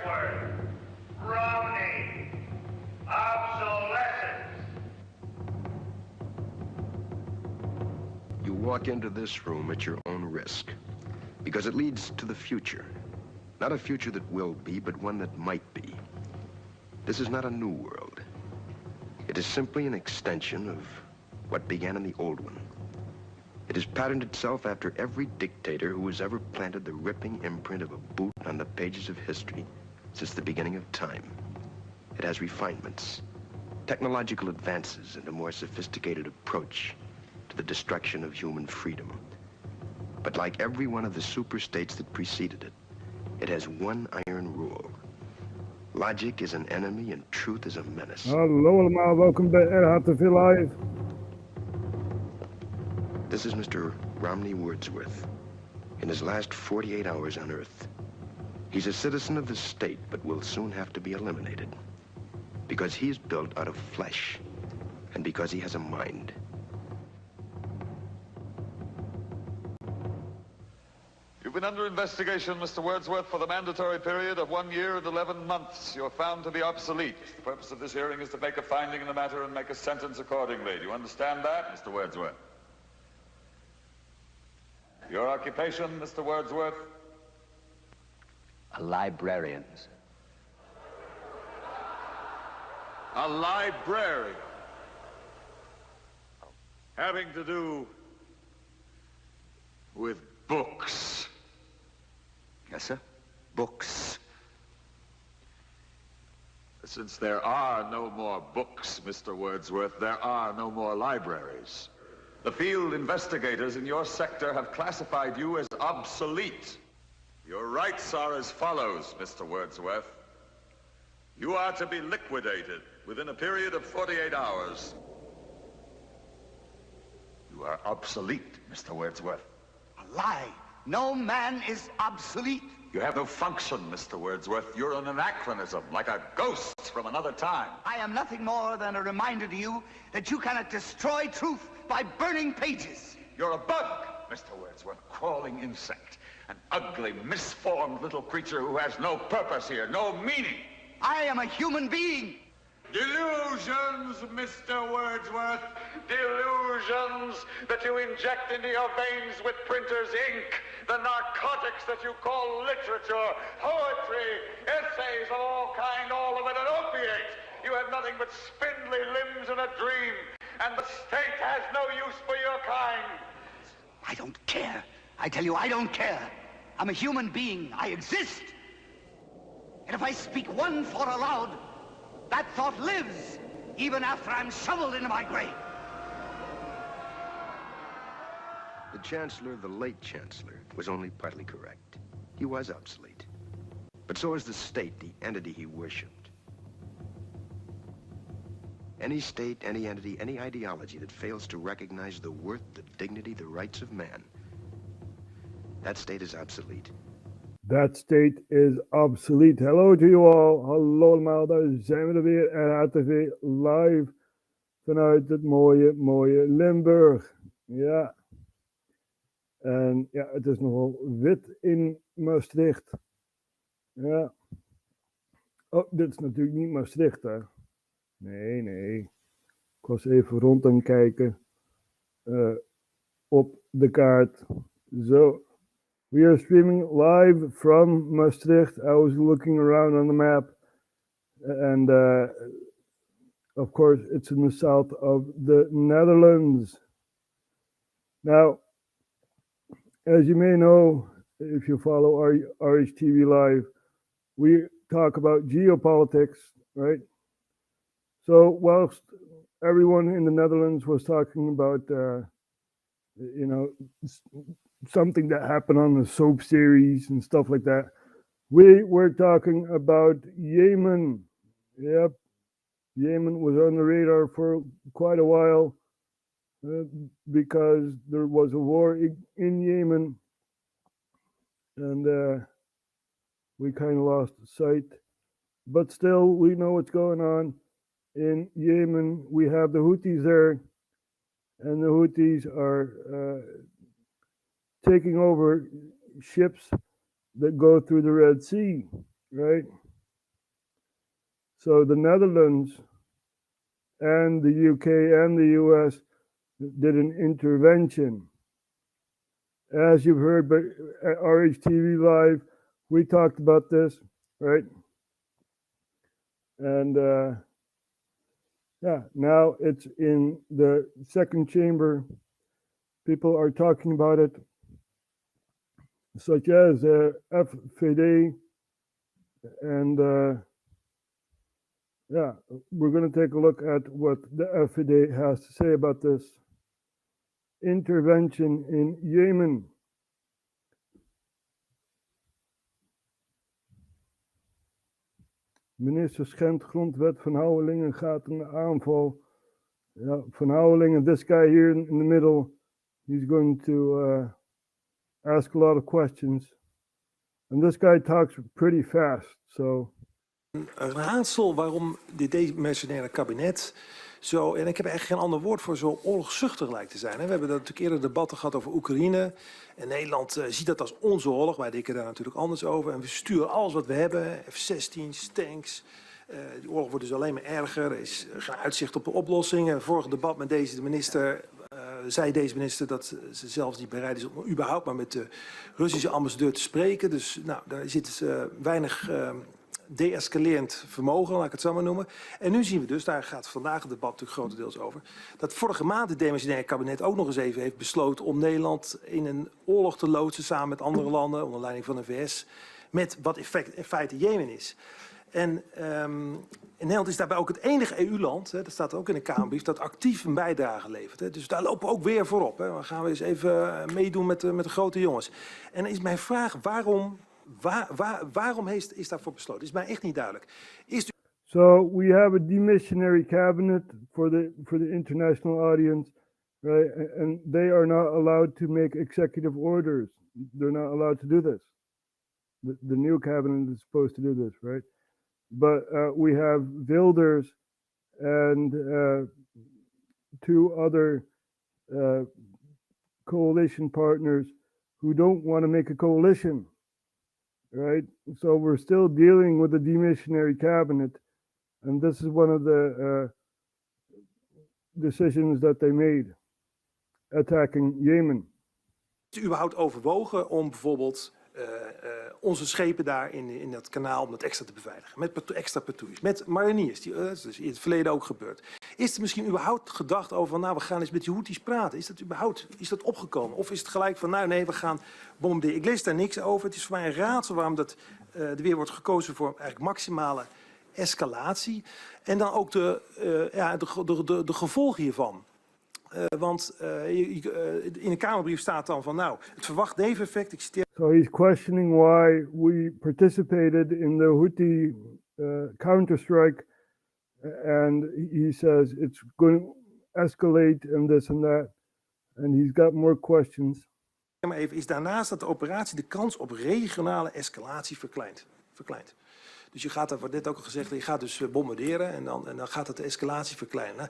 Wordsworth, Romney, obsolescence. You walk into this room at your own risk, because it leads to the future. Not a future that will be, but one that might be. This is not a new world. It is simply an extension of what began in the old one. It has patterned itself after every dictator who has ever planted the ripping imprint of a boot on the pages of history since the beginning of time. It has refinements, technological advances, and a more sophisticated approach to the destruction of human freedom. But like every one of the super-states that preceded it, it has one iron rule. Logic is an enemy and truth is a menace. Hallo allemaal, welkom bij RHTVLive. This is Mr. Romney Wordsworth. In his last 48 hours on Earth, he's a citizen of the state, but will soon have to be eliminated. Because he is built out of flesh, and because he has a mind. You've been under investigation, Mr. Wordsworth, for the mandatory period of 1 year and 11 months. You're found to be obsolete. The purpose of this hearing is to make a finding in the matter and make a sentence accordingly. Do you understand that, Mr. Wordsworth? Your occupation, Mr. Wordsworth? A librarian. A librarian. Having to do with books. Yes, sir. Books. Since there are no more books, Mr. Wordsworth, there are no more libraries. The field investigators in your sector have classified you as obsolete. Your rights are as follows, Mr. Wordsworth. You are to be liquidated within a period of 48 hours. You are obsolete, Mr. Wordsworth. A lie. No man is obsolete. You have no function, Mr. Wordsworth. You're an anachronism, like a ghost from another time. I am nothing more than a reminder to you that you cannot destroy truth by burning pages. You're a bug, Mr. Wordsworth, crawling insect. An ugly, misformed little creature who has no purpose here, no meaning. I am a human being. Delusions, Mr. Wordsworth. Delusions that you inject into your veins with printer's ink. The narcotics that you call literature, poetry, essays of all kind, all of it an opiate. You have nothing but spindly limbs and a dream, and the state has no use for your kind. I don't care. I tell you, I don't care. I'm a human being. I exist. And if I speak one thought aloud, that thought lives, even after I'm shoveled into my grave. The Chancellor, the late Chancellor, was only partly correct. He was obsolete. But so is the state, the entity he worshipped. Any state, any entity, any ideology that fails to recognize the worth, the dignity, the rights of man, that state is obsolete. That state is obsolete. Hallo to you all. Hallo allemaal, daar zijn we er weer. RHTV live vanuit het mooie Limburg. Ja. En ja, het is nogal wit in Maastricht. Ja. Oh, dit is natuurlijk niet Maastricht, hè. Nee. Ik was even rond aan het kijken. Op de kaart. Zo. We are streaming live from Maastricht. I was looking around on the map. And of course, it's in the south of the Netherlands. Now, as you may know, if you follow RHTVLive, we talk about geopolitics, right? So whilst everyone in the Netherlands was talking about, something that happened on the soap series and stuff like that, we were talking about Yemen. Yep, Yemen was on the radar for quite a while. Because there was a war in Yemen, and we kind of lost sight. But still, we know what's going on in Yemen. We have the Houthis there, and the Houthis are taking over ships that go through the Red Sea, right? So the Netherlands and the UK and the US did an intervention. As you've heard by RHTVLive, we talked about this, right? And yeah, now it's in the second chamber. People are talking about it, such as FVD, and yeah, we're going to take a look at what the FVD has to say about this intervention in Yemen. Minister schendt grondwet van Houwelingen, gaat een aanval. Ja, van Houwelingen, this guy here in the middle, he's going to ask a lot of questions. And this guy talks pretty fast, so... Een raadsel waarom dit demissionaire kabinet zo, en ik heb echt geen ander woord voor, zo oorlogzuchtig lijkt te zijn. We hebben natuurlijk eerder debatten gehad over Oekraïne. En Nederland ziet dat als onze oorlog. Wij denken daar natuurlijk anders over. En we sturen alles wat we hebben, F-16's, tanks. Die oorlog wordt dus alleen maar erger. Er is geen uitzicht op de oplossing. Vorige debat met deze minister zei deze minister dat ze zelfs niet bereid is om überhaupt maar met de Russische ambassadeur te spreken. Dus nou, daar zit weinig... de-escalerend vermogen, laat ik het zo maar noemen. En nu zien we dus, daar gaat vandaag het debat natuurlijk grotendeels over, dat vorige maand het demissionaire kabinet ook nog eens even heeft besloten om Nederland in een oorlog te loodsen samen met andere landen, onder leiding van de VS, met wat in feite Jemen is. En Nederland is daarbij ook het enige EU-land, dat staat ook in de Kamerbrief, dat actief een bijdrage levert. Hè. Dus daar lopen we ook weer voorop. Hè. Dan gaan we eens even meedoen met de grote jongens. En dan is mijn vraag, waarom is daarvoor besloten? Is mij echt niet duidelijk. So we have a demissionary cabinet for the international audience, right? And they are not allowed to make executive orders. They're not allowed to do this. The new cabinet is supposed to do this, right? But we have Wilders and two other coalition partners who don't want to make a coalition. Right, so we're still dealing with the demissionary cabinet, and this is one of the decisions that they made, attacking Yemen. Is überhaupt overwogen om bijvoorbeeld onze schepen daar in dat kanaal om dat extra te beveiligen, met extra patrouilles, met mariniers, dat is in het verleden ook gebeurd. Is er misschien überhaupt gedacht over, nou we gaan eens met die Houthis praten, is dat opgekomen? Of is het gelijk van, nou nee, we gaan bombarderen. Ik lees daar niks over, het is voor mij een raadsel waarom dat er weer wordt gekozen voor eigenlijk maximale escalatie. En dan ook de gevolgen hiervan. Want in de Kamerbrief staat dan van, nou, het verwacht neveneffect, ik citeer... So he's questioning why we participated in the Houthi counterstrike, and he says it's going to escalate and this and that, and he's got more questions. Maar even is daarnaast dat de operatie de kans op regionale escalatie verkleint. Dus je gaat, dat wordt net ook al gezegd, je gaat dus bombarderen en dan gaat het de escalatie verkleinen. Nou,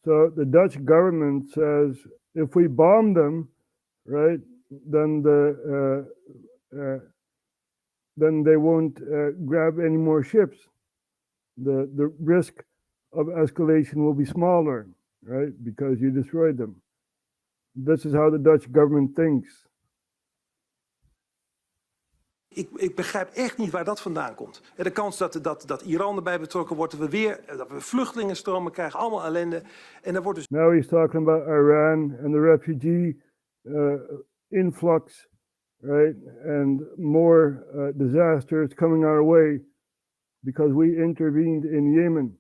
So the Dutch government says if we bomb them, right, then then they won't grab any more ships. The risk of escalation will be smaller, right, because you destroyed them. This is how the Dutch government thinks. Ik begrijp echt niet waar dat vandaan komt. De kans dat Iran erbij betrokken wordt, dat we vluchtelingenstromen krijgen, allemaal ellende. En daar wordt dus... Now he's talking about Iran and the refugee influx, right? And more disasters coming our way because we intervened in Yemen.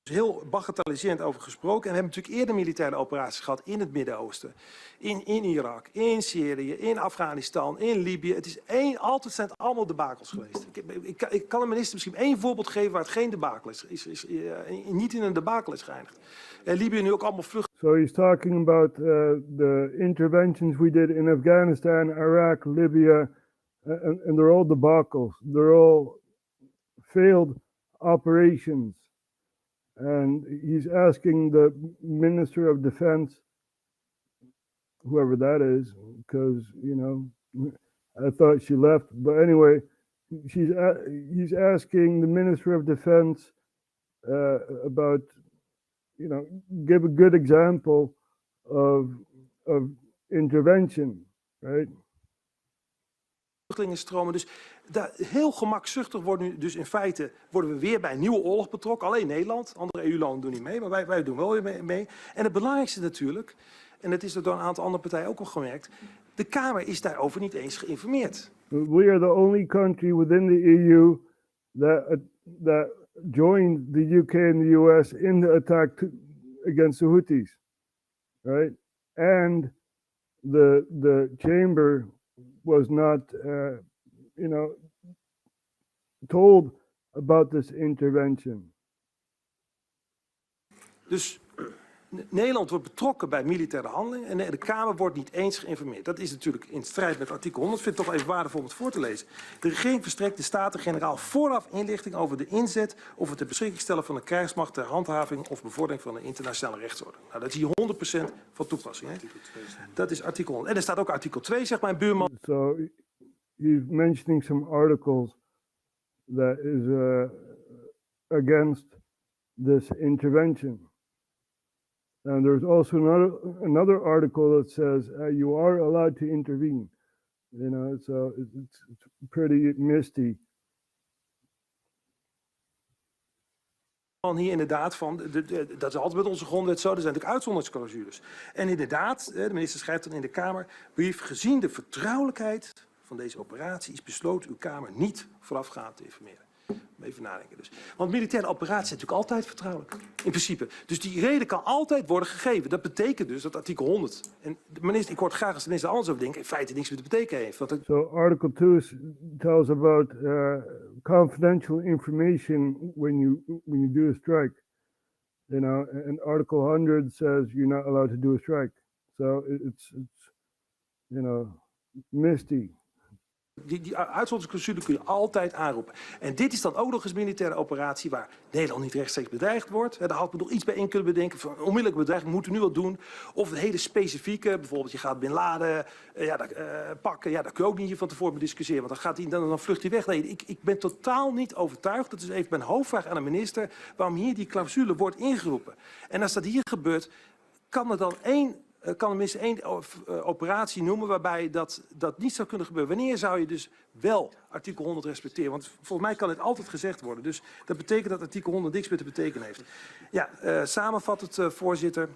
Heel bagatelliserend over gesproken. En we hebben natuurlijk eerder militaire operaties gehad in het Midden-Oosten. In Irak, in Syrië, in Afghanistan, in Libië. Altijd zijn het allemaal debakels geweest. Ik kan de minister misschien één voorbeeld geven waar het geen debakel is. Niet in een debakel is geëindigd. Libië nu ook allemaal vlucht. So he's talking about the interventions we did in Afghanistan, Iraq, Libya, and they're all debacles. They're all failed operations. And he's asking the Minister of Defense, whoever that is, because, you know, I thought she left. But anyway, he's asking the Minister of Defense about, give a good example of intervention, right? Vluchtelingenstromen. Dus heel gemakzuchtig worden nu, dus in feite worden we weer bij een nieuwe oorlog betrokken. Alleen Nederland, andere EU-landen doen niet mee, maar wij doen wel weer mee. En het belangrijkste natuurlijk, en dat is door een aantal andere partijen ook al gemerkt, de Kamer is daarover niet eens geïnformeerd. We are the only country within the EU that joined the UK and the US in the attack against the Houthis, right? And the chamber was not, told about this intervention. Dus Nederland wordt betrokken bij militaire handelingen en de Kamer wordt niet eens geïnformeerd. Dat is natuurlijk in strijd met artikel 100. Ik vind het toch even waardevol om het voor te lezen. De regering verstrekt de Staten-Generaal vooraf inlichting over de inzet of het ter beschikking stellen van de krijgsmacht ter handhaving of bevordering van de internationale rechtsorde. Nou, dat is hier 100% van toepassing. Hè? Dat is artikel 100. En er staat ook artikel 2, zegt mijn buurman. So he's mentioning some articles that is against this intervention. And there's also another article that says you are allowed to intervene. So it's pretty misty. Hier inderdaad van, dat is altijd met onze grondwet zo, er zijn natuurlijk uitzonderingsclausules. En inderdaad, de minister schrijft dan in de Kamerbrief, gezien de vertrouwelijkheid van deze operatie is besloten uw Kamer niet voorafgaand te informeren. Even nadenken dus. Want militaire operaties zijn natuurlijk altijd vertrouwelijk. In principe. Dus die reden kan altijd worden gegeven. Dat betekent dus dat artikel 100. En de minister, ik hoor het graag als de minister anders over denken, in feite niks meer te betekenen heeft. So article 2 tells about confidential information when you do a strike. And article 100 says you're not allowed to do a strike. So it's misty. Die uitzonderingsclausule kun je altijd aanroepen. En dit is dan ook nog eens militaire operatie waar Nederland niet rechtstreeks bedreigd wordt. Daar had men nog iets bij in kunnen bedenken van onmiddellijke bedreiging moeten we nu wat doen. Of een hele specifieke, bijvoorbeeld je gaat Bin Laden pakken. Ja, daar kun je ook niet van tevoren discussiëren, want dan vlucht hij weg. Nee, ik ben totaal niet overtuigd. Dat is even mijn hoofdvraag aan de minister, waarom hier die clausule wordt ingeroepen. En als dat hier gebeurt, kan er dan kan de minister één operatie noemen waarbij dat niet zou kunnen gebeuren. Wanneer zou je dus wel artikel 100 respecteren? Want volgens mij kan dit altijd gezegd worden. Dus dat betekent dat artikel 100 niks meer te betekenen heeft. Ja, samenvattend, voorzitter.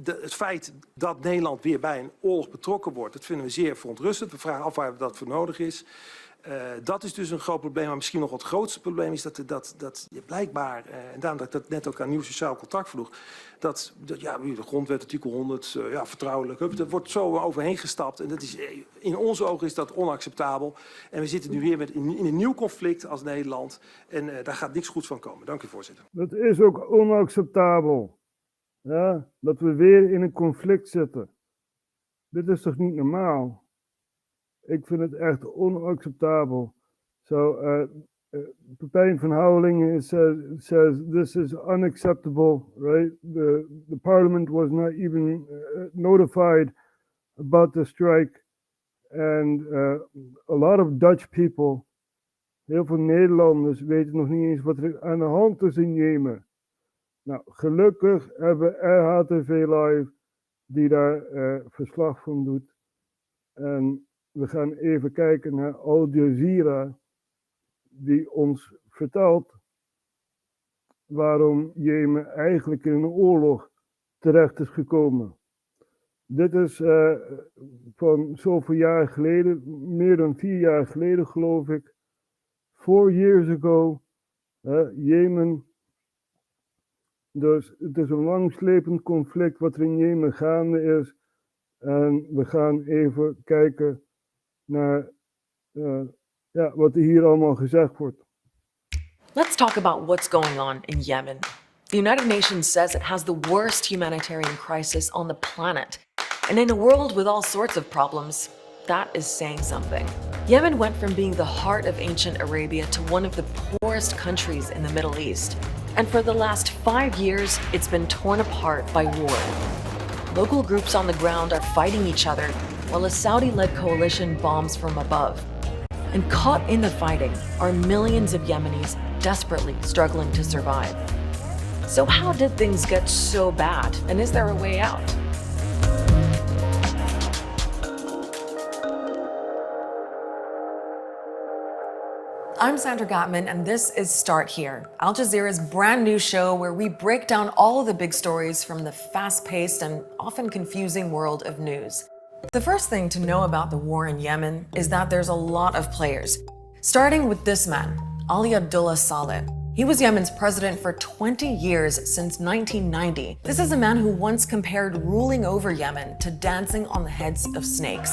Het feit dat Nederland weer bij een oorlog betrokken wordt, dat vinden we zeer verontrustend. We vragen af waar dat voor nodig is. Dat is dus een groot probleem, maar misschien nog het grootste probleem is dat je blijkbaar, en daarom dat ik dat net ook aan nieuw sociaal contact vroeg, dat de grondwet artikel 100, vertrouwelijk, dat wordt zo overheen gestapt en dat is, in onze ogen is dat onacceptabel. En we zitten nu weer in een nieuw conflict als Nederland en daar gaat niks goeds van komen. Dank u, voorzitter. Dat is ook onacceptabel, ja, dat we weer in een conflict zitten. Dit is toch niet normaal? Ik vind het echt onacceptabel. Pepijn van Houwelingen says this is unacceptable, right? The parliament was not even notified about the strike. And a lot of Dutch people, heel veel Nederlanders, weten nog niet eens wat er aan de hand is in Jemen. Nou, gelukkig hebben RHTVLive die daar verslag van doet. En we gaan even kijken naar Al Jazeera, die ons vertelt waarom Jemen eigenlijk in een oorlog terecht is gekomen. Dit is van zoveel jaar geleden, meer dan 4 jaar geleden geloof ik. 4 years ago, Jemen. Dus het is een langslepend conflict wat er in Jemen gaande is. En we gaan even kijken naar wat er hier allemaal gezegd wordt. Let's talk about what's going on in Yemen. The United Nations says it has the worst humanitarian crisis on the planet. And in a world with all sorts of problems, that is saying something. Yemen went from being the heart of ancient Arabia to one of the poorest countries in the Middle East. And for the last 5 years, it's been torn apart by war. Local groups on the ground are fighting each other, while a Saudi-led coalition bombs from above. And caught in the fighting are millions of Yemenis desperately struggling to survive. So how did things get so bad, and is there a way out? I'm Sandra Gottman, and this is Start Here, Al Jazeera's brand new show where we break down all of the big stories from the fast-paced and often confusing world of news. The first thing to know about the war in Yemen is that there's a lot of players, starting with this man, Ali Abdullah Saleh. He was Yemen's president for 20 years since 1990. This is a man who once compared ruling over Yemen to dancing on the heads of snakes.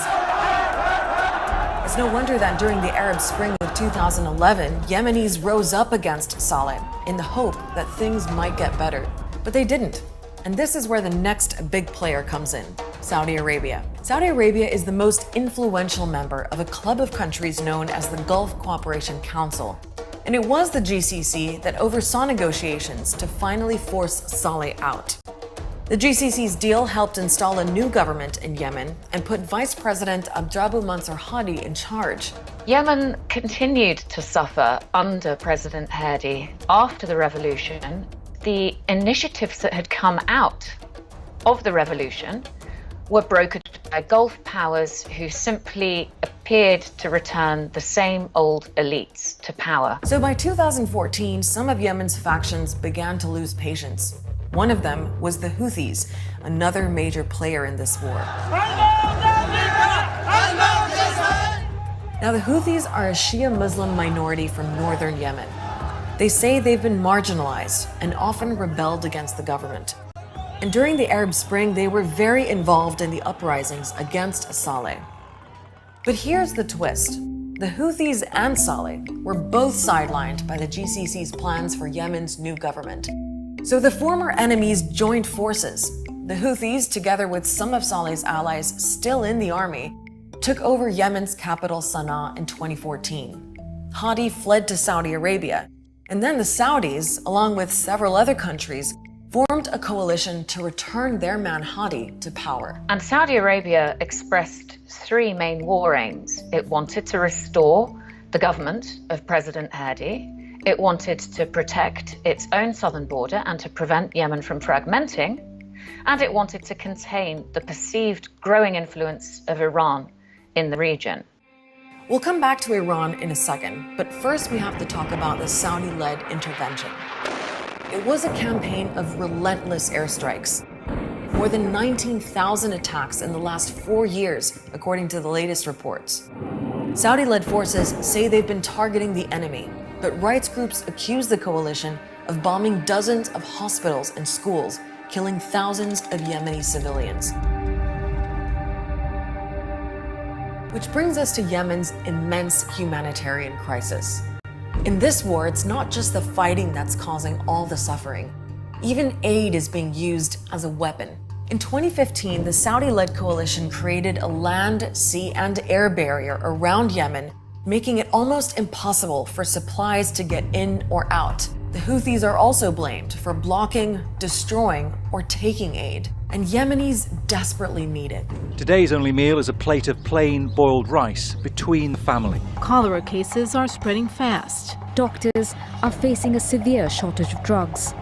It's no wonder that during the Arab Spring of 2011, Yemenis rose up against Saleh in the hope that things might get better. But they didn't. And this is where the next big player comes in, Saudi Arabia. Saudi Arabia is the most influential member of a club of countries known as the Gulf Cooperation Council. And it was the GCC that oversaw negotiations to finally force Saleh out. The GCC's deal helped install a new government in Yemen and put Vice President Abdrabbuh Mansur Hadi in charge. Yemen continued to suffer under President Hadi after the revolution. The initiatives that had come out of the revolution were brokered by Gulf powers who simply appeared to return the same old elites to power. So by 2014, some of Yemen's factions began to lose patience. One of them was the Houthis, another major player in this war. Now, the Houthis are a Shia Muslim minority from northern Yemen. They say they've been marginalized and often rebelled against the government. And during the Arab Spring, they were very involved in the uprisings against Saleh. But here's the twist. The Houthis and Saleh were both sidelined by the GCC's plans for Yemen's new government. So the former enemies joined forces. The Houthis, together with some of Saleh's allies still in the army, took over Yemen's capital Sana'a in 2014. Hadi fled to Saudi Arabia, and then the Saudis, along with several other countries, formed a coalition to return their man Hadi to power. And Saudi Arabia expressed three main war aims. It wanted to restore the government of President Hadi. It wanted to protect its own southern border and to prevent Yemen from fragmenting. And it wanted to contain the perceived growing influence of Iran in the region. We'll come back to Iran in a second, but first we have to talk about the Saudi-led intervention. It was a campaign of relentless airstrikes. More than 19,000 attacks in the last 4 years, according to the latest reports. Saudi-led forces say they've been targeting the enemy, but rights groups accuse the coalition of bombing dozens of hospitals and schools, killing thousands of Yemeni civilians. Which brings us to Yemen's immense humanitarian crisis. In this war, it's not just the fighting that's causing all the suffering. Even aid is being used as a weapon. In 2015, the Saudi-led coalition created a land, sea, and air barrier around Yemen, making it almost impossible for supplies to get in or out. The Houthis are also blamed for blocking, destroying, or taking aid, and Yemenis desperately need it. Today's only meal is a plate of plain boiled rice between the family. Cholera cases are spreading fast. Doctors are facing a severe shortage of drugs.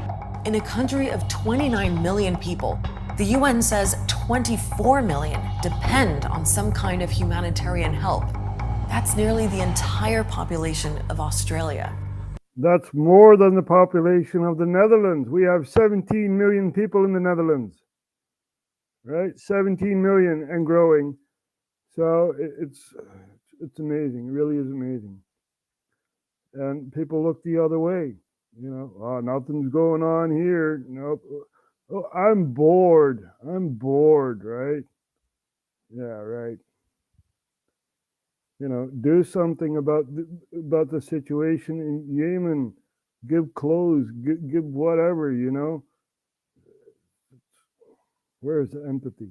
In a country of 29 million people, the UN says 24 million depend on some kind of humanitarian help. That's nearly the entire population of Australia. That's more than the population of the Netherlands. We have 17 million people in the Netherlands, right? 17 million and growing. So it's amazing. It really is amazing. And people look the other way. You know, oh, nothing's going on here. Nope. Oh, I'm bored. I'm bored, right? Yeah, right. You know, do something about the situation in Yemen. Give clothes, give whatever, you know. Where is the empathy?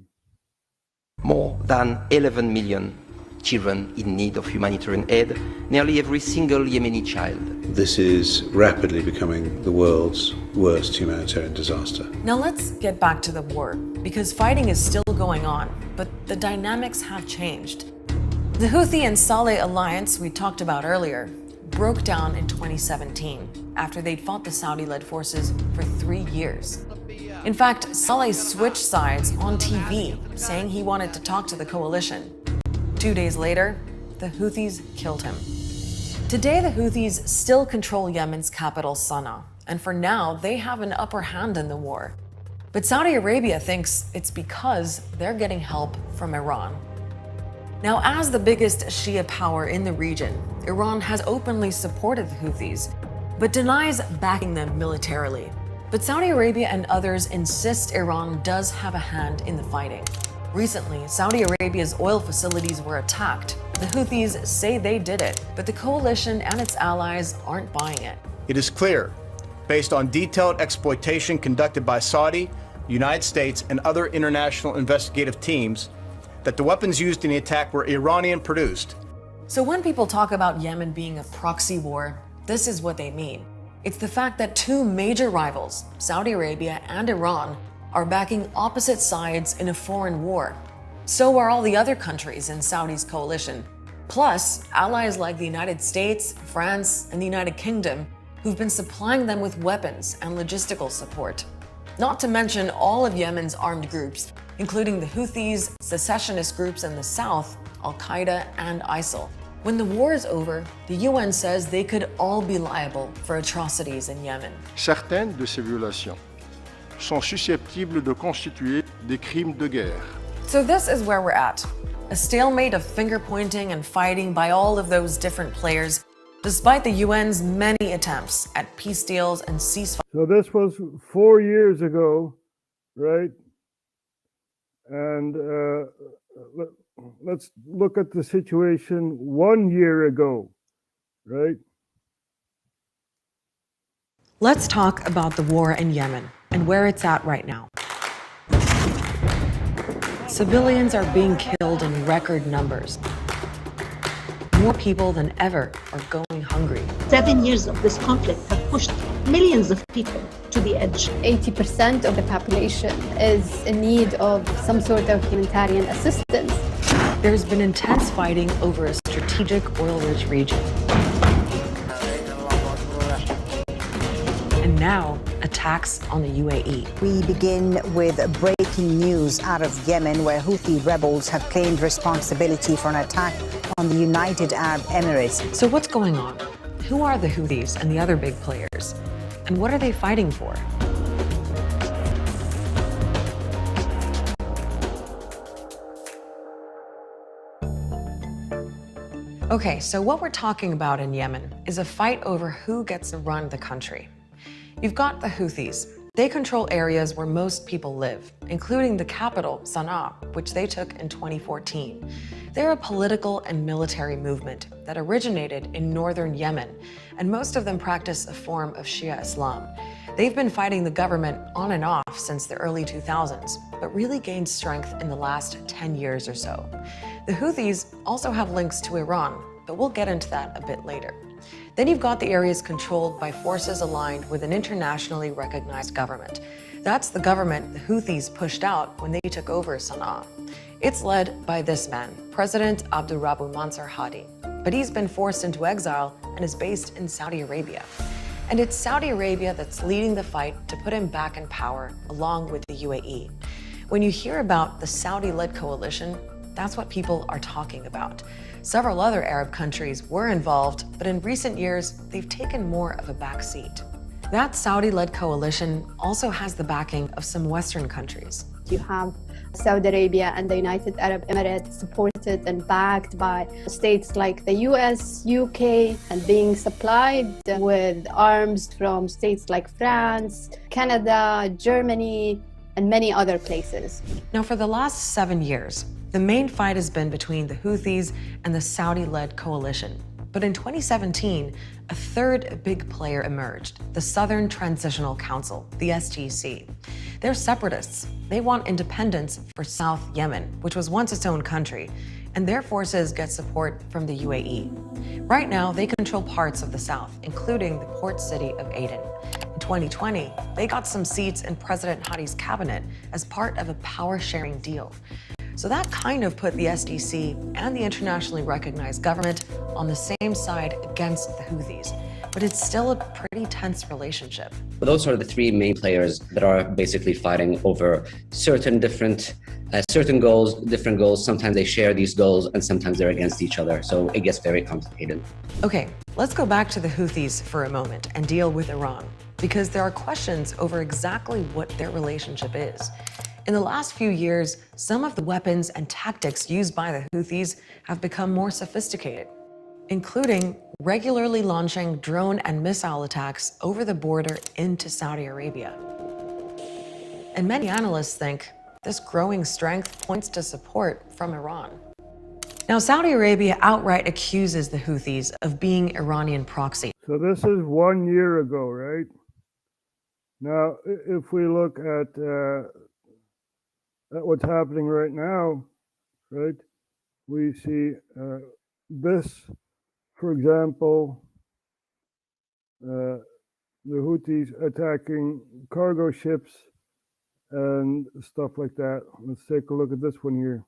More than 11 million children in need of humanitarian aid, nearly every single Yemeni child. This is rapidly becoming the world's worst humanitarian disaster. Now let's get back to the war, because fighting is still going on, but the dynamics have changed. The Houthi and Saleh alliance we talked about earlier broke down in 2017 after they'd fought the Saudi-led forces for 3 years. In fact, Saleh switched sides on TV, saying he wanted to talk to the coalition. 2 days later, the Houthis killed him. Today, the Houthis still control Yemen's capital, Sana'a, and for now, they have an upper hand in the war. But Saudi Arabia thinks it's because they're getting help from Iran. Now, as the biggest Shia power in the region, Iran has openly supported the Houthis, but denies backing them militarily. But Saudi Arabia and others insist Iran does have a hand in the fighting. Recently, Saudi Arabia's oil facilities were attacked. The Houthis say they did it, but the coalition and its allies aren't buying it. It is clear, based on detailed exploitation conducted by Saudi, United States, and other international investigative teams, that the weapons used in the attack were Iranian-produced. So when people talk about Yemen being a proxy war, this is what they mean. It's the fact that two major rivals, Saudi Arabia and Iran, are backing opposite sides in a foreign war. So are all the other countries in Saudi's coalition, plus allies like the United States, France, and the United Kingdom, who've been supplying them with weapons and logistical support. Not to mention all of Yemen's armed groups, including the Houthis, secessionist groups in the south, Al-Qaeda, and ISIL. When the war is over, the UN says they could all be liable for atrocities in Yemen. Certaines de ces violations sont susceptibles de constituer des crimes de guerre. So this is where we're at. A stalemate of finger-pointing and fighting by all of those different players, despite the UN's many attempts at peace deals and ceasefire. So this was 4 years ago, right? And let's look at the situation 1 year ago, right? Let's talk about the war in Yemen and where it's at right now. Civilians are being killed in record numbers. More people than ever are going hungry. 7 years of this conflict have pushed millions of people to the edge. 80% of the population is in need of some sort of humanitarian assistance. There's been intense fighting over a strategic oil-rich region. And now, attacks on the UAE. We begin with breaking news out of Yemen, where Houthi rebels have claimed responsibility for an attack on the United Arab Emirates. So what's going on? Who are the Houthis and the other big players? And what are they fighting for? Okay, so what we're talking about in Yemen is a fight over who gets to run the country. You've got the Houthis. They control areas where most people live, including the capital, Sana'a, which they took in 2014. They're a political and military movement that originated in northern Yemen, and most of them practice a form of Shia Islam. They've been fighting the government on and off since the early 2000s, but really gained strength in the last 10 years or so. The Houthis also have links to Iran, but we'll get into that a bit later. Then you've got the areas controlled by forces aligned with an internationally recognized government. That's the government the Houthis pushed out when they took over Sana'a. It's led by this man, President Abdurrahman Mansur Hadi, but he's been forced into exile and is based in Saudi Arabia. And it's Saudi Arabia that's leading the fight to put him back in power, along with the UAE. When you hear about the Saudi-led coalition, that's what people are talking about. Several other Arab countries were involved, but in recent years, they've taken more of a back seat. That Saudi-led coalition also has the backing of some Western countries. You have Saudi Arabia and the United Arab Emirates supported and backed by states like the US, UK, and being supplied with arms from states like France, Canada, Germany, and many other places. Now, for the last 7 years, the main fight has been between the Houthis and the Saudi-led coalition. But in 2017, a third big player emerged, the Southern Transitional Council, the STC. They're separatists. They want independence for South Yemen, which was once its own country, and their forces get support from the UAE. Right now, they control parts of the south, including the port city of Aden. In 2020, they got some seats in President Hadi's cabinet as part of a power-sharing deal. So that kind of put the SDC and the internationally recognized government on the same side against the Houthis. But it's still a pretty tense relationship. Those are the three main players that are basically fighting over certain different different goals. Sometimes they share these goals and sometimes they're against each other. So it gets very complicated. Okay, let's go back to the Houthis for a moment and deal with Iran, because there are questions over exactly what their relationship is. In the last few years, some of the weapons and tactics used by the Houthis have become more sophisticated, including regularly launching drone and missile attacks over the border into Saudi Arabia. And many analysts think this growing strength points to support from Iran. Now, Saudi Arabia outright accuses the Houthis of being Iranian proxy. So this is 1 year ago, right? Now, if we look at what's happening right now, right, we see this, for example, the Houthis attacking cargo ships and stuff like that. Let's take a look at this one here.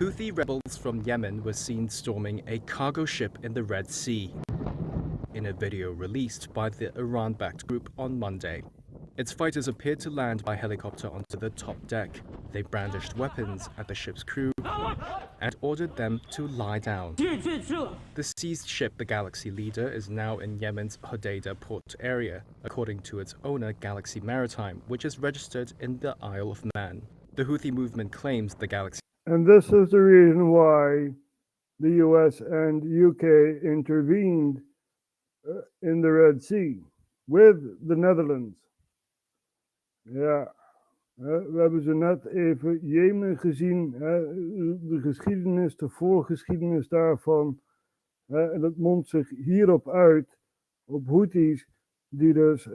Houthi rebels from Yemen were seen storming a cargo ship in the Red Sea. In a video released by the Iran-backed group on Monday, its fighters appeared to land by helicopter onto the top deck. They brandished weapons at the ship's crew and ordered them to lie down. The seized ship, the Galaxy Leader, is now in Yemen's Hodeidah port area, according to its owner, Galaxy Maritime, which is registered in the Isle of Man. The Houthi movement claims the Galaxy... And this is the reason why the US and UK intervened in the Red Sea with the Netherlands. Ja, we hebben zo net even Jemen gezien, de geschiedenis, de voorgeschiedenis daarvan. En dat mondt zich hierop uit, op Houthis, die dus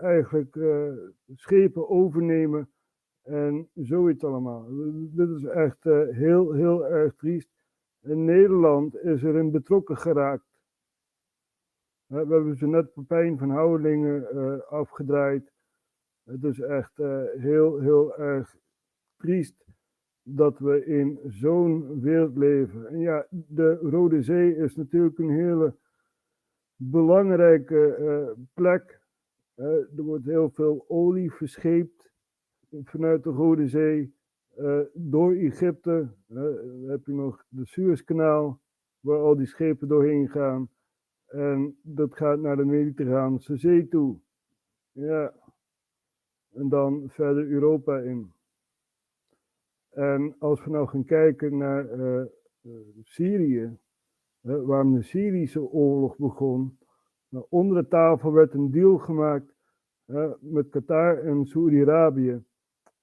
eigenlijk schepen overnemen en zoiets allemaal. Dit is echt heel, heel erg triest. En Nederland is erin betrokken geraakt. We hebben zo net Pepijn van Houwelingen afgedraaid. Het is echt heel, heel erg triest dat we in zo'n wereld leven. En ja, de Rode Zee is natuurlijk een hele belangrijke plek. Er wordt heel veel olie verscheept vanuit de Rode Zee door Egypte. Dan heb je nog de Suezkanaal, waar al die schepen doorheen gaan. En dat gaat naar de Mediterraanse Zee toe. Ja. En dan verder Europa in. En als we nou gaan kijken naar Syrië, waarom de Syrische oorlog begon. Nou, onder de tafel werd een deal gemaakt met Qatar en Saoedi-Arabië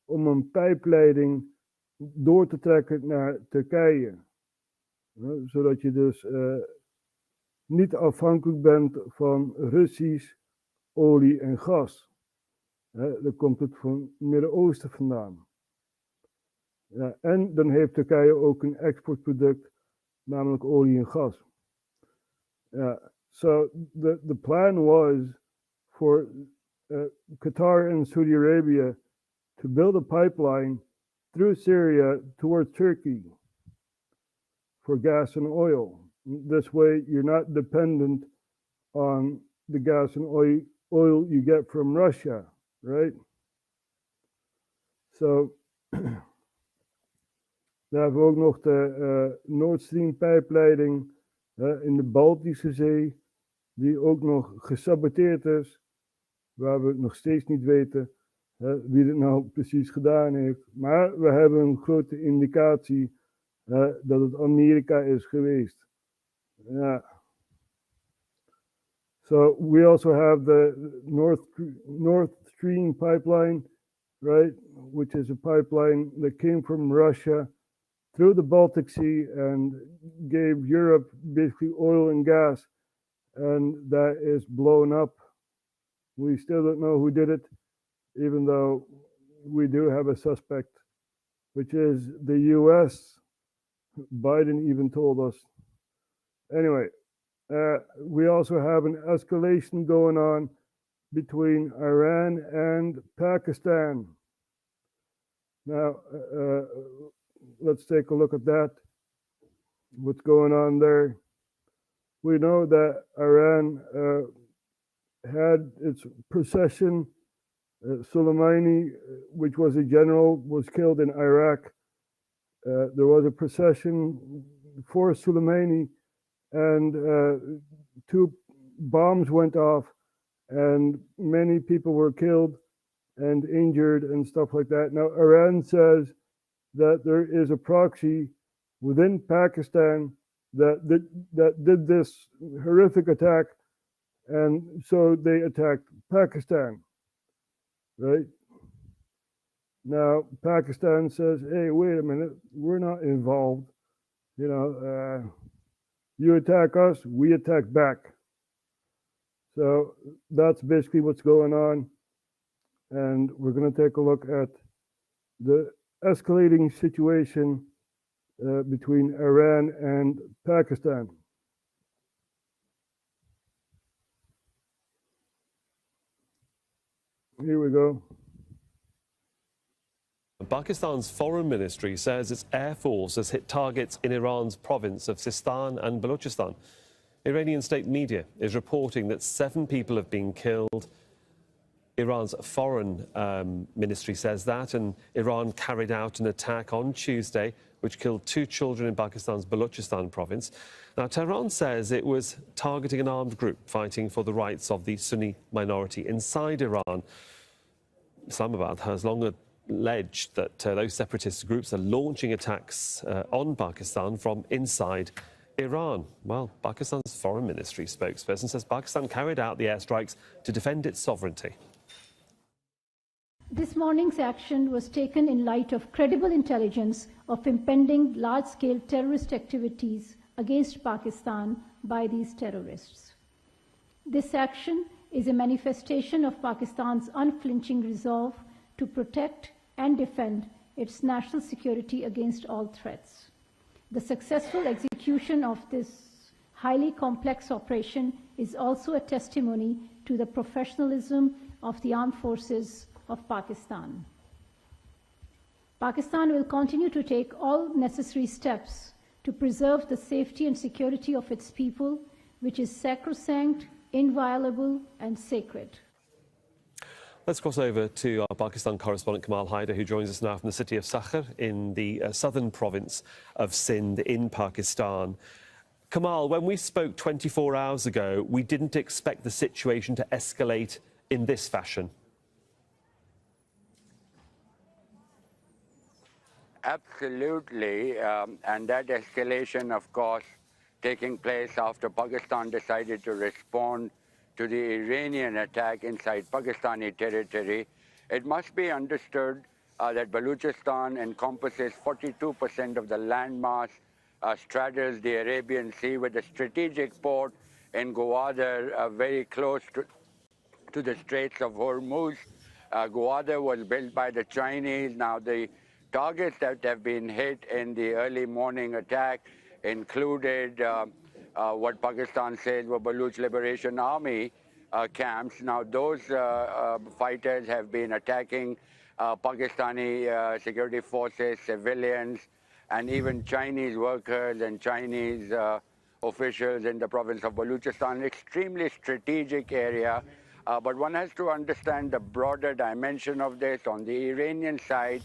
om een pijpleiding door te trekken naar Turkije. Zodat je dus niet afhankelijk bent van Russisch olie en gas. Dan komt het van het Midden-Oosten vandaan. Ja, en dan heeft Turkije ook een exportproduct, namelijk olie en gas. So the plan was for Qatar and Saudi Arabia to build a pipeline through Syria towards Turkey for gas and oil. This way you're not dependent on the gas and oil you get from Russia. Right? So, daar hebben we ook nog de Nord Stream pijpleiding in de Baltische Zee, die ook nog gesaboteerd is, waar we nog steeds niet weten wie het nou precies gedaan heeft. Maar we hebben een grote indicatie dat het Amerika is geweest. Ja. So we also have the North Stream pipeline, right, which is a pipeline that came from Russia through the Baltic Sea and gave Europe basically oil and gas, and that is blown up. We still don't know who did it, even though we do have a suspect, which is the US. Biden even told us. Anyway, we also have an escalation going on between Iran and Pakistan. Now, let's take a look at that. What's going on there? We know that Iran had its procession. Soleimani, which was a general, was killed in Iraq. There was a procession for Soleimani, and 2 bombs went off, and many people were killed and injured and stuff like that. Now, Iran says that there is a proxy within Pakistan that did this horrific attack, and so they attacked Pakistan, right? Now, Pakistan says, hey, wait a minute, we're not involved. You know, you attack us, we attack back. So that's basically what's going on. And we're going to take a look at the escalating situation between Iran and Pakistan. Here we go. Pakistan's foreign ministry says its air force has hit targets in Iran's province of Sistan and Balochistan. Iranian state media is reporting that 7 people have been killed. Iran's foreign ministry says that, and Iran carried out an attack on Tuesday which killed 2 children in Pakistan's Balochistan province. Now, Tehran says it was targeting an armed group fighting for the rights of the Sunni minority inside Iran. Islamabad has long alleged that those separatist groups are launching attacks on Pakistan from inside Iran. Well, Pakistan's foreign ministry spokesperson says Pakistan carried out the airstrikes to defend its sovereignty. This morning's action was taken in light of credible intelligence of impending large-scale terrorist activities against Pakistan by these terrorists. This action is a manifestation of Pakistan's unflinching resolve to protect and defend its national security against all threats. The successful execution of this highly complex operation is also a testimony to the professionalism of the armed forces of Pakistan. Pakistan will continue to take all necessary steps to preserve the safety and security of its people, which is sacrosanct, inviolable, and sacred. Let's cross over to our Pakistan correspondent Kamal Haider, who joins us now from the city of Sakhar in the southern province of Sindh in Pakistan. Kamal, when we spoke 24 hours ago, we didn't expect the situation to escalate in this fashion. Absolutely, and that escalation, of course, taking place after Pakistan decided to respond to the Iranian attack inside Pakistani territory. It must be understood that Balochistan encompasses 42% of the landmass, straddles the Arabian Sea with a strategic port in Gwadar very close to the Straits of Hormuz. Gwadar was built by the Chinese. Now, the targets that have been hit in the early morning attack included what Pakistan says were Baloch Liberation Army camps. Now, those fighters have been attacking Pakistani security forces, civilians, and even Chinese workers and Chinese officials in the province of Balochistan. Extremely strategic area, but one has to understand the broader dimension of this. On the Iranian side,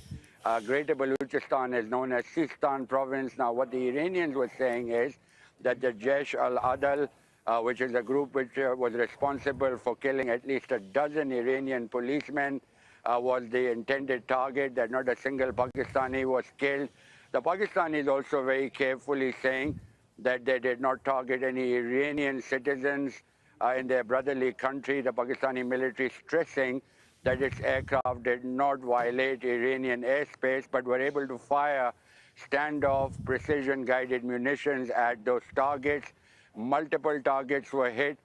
Greater Balochistan is known as Sistan province. Now, what the Iranians were saying is that the Jaish al-Adl, which is a group which was responsible for killing at least a dozen Iranian policemen, was the intended target, that not a single Pakistani was killed. The Pakistanis also very carefully saying that they did not target any Iranian citizens in their brotherly country. The Pakistani military stressing that its aircraft did not violate Iranian airspace, but were able to fire standoff precision-guided munitions at those targets. Multiple targets were hit.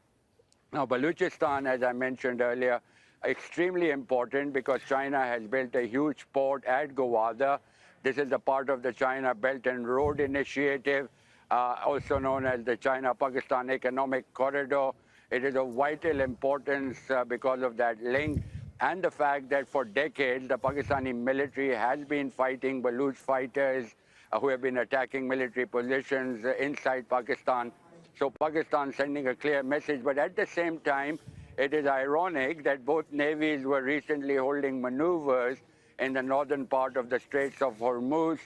Now, Balochistan, as I mentioned earlier, extremely important because China has built a huge port at Gwadar. This is a part of the China Belt and Road Initiative, also known as the China-Pakistan Economic Corridor. It is of vital importance because of that link and the fact that for decades the Pakistani military has been fighting Baluch fighters who have been attacking military positions inside Pakistan. So Pakistan sending a clear message, but at the same time, it is ironic that both navies were recently holding maneuvers in the northern part of the Straits of Hormuz.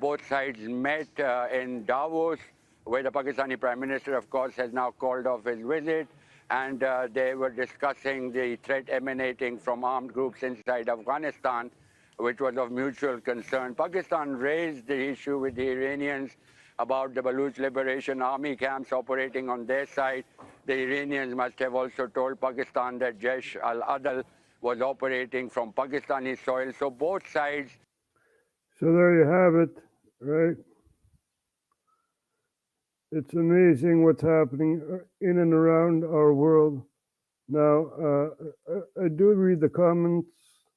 Both sides met in Davos, where the Pakistani Prime Minister, of course, has now called off his visit. And they were discussing the threat emanating from armed groups inside Afghanistan, which was of mutual concern. Pakistan raised the issue with the Iranians about the Baluch Liberation Army camps operating on their side. The Iranians must have also told Pakistan that Jaish al-Adl was operating from Pakistani soil. So both sides. So there you have it, right? It's amazing what's happening in and around our world. Now, I do read the comments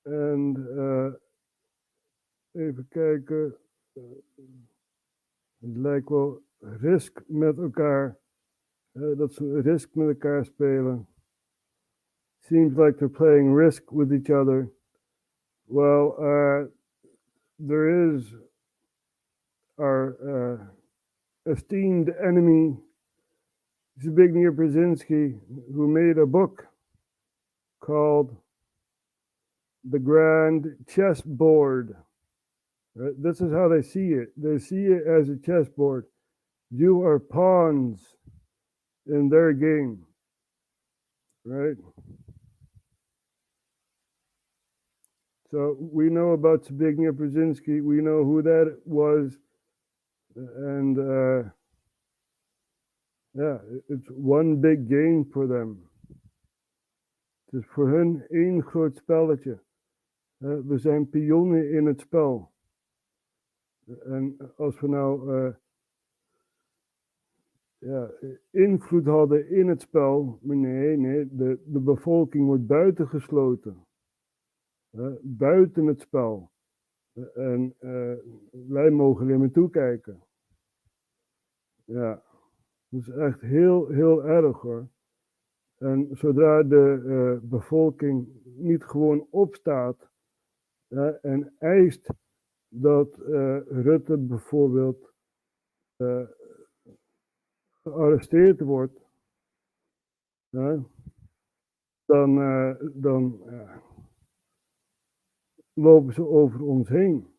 en even kijken. Het lijkt wel Risk met elkaar. Dat ze Risk met elkaar spelen. Seems like they're playing Risk with each other. Well, there is our esteemed enemy, Zbigniew Brzezinski, who made a book called The Grand Chessboard. Right? This is how they see it. They see it as a chessboard. You are pawns in their game. Right? So we know about Zbigniew Brzezinski. We know who that was. And yeah, it's one big game for them. Het is voor hun één groot spelletje. We zijn pionnen in het spel. En als we nou invloed hadden in het spel, maar nee, de bevolking wordt buitengesloten. Buiten het spel. En wij mogen alleen maar toekijken. Ja, dat is echt heel, heel erg hoor. En zodra de bevolking niet gewoon opstaat en eist dat Rutte bijvoorbeeld gearresteerd wordt, dan lopen ze over ons heen.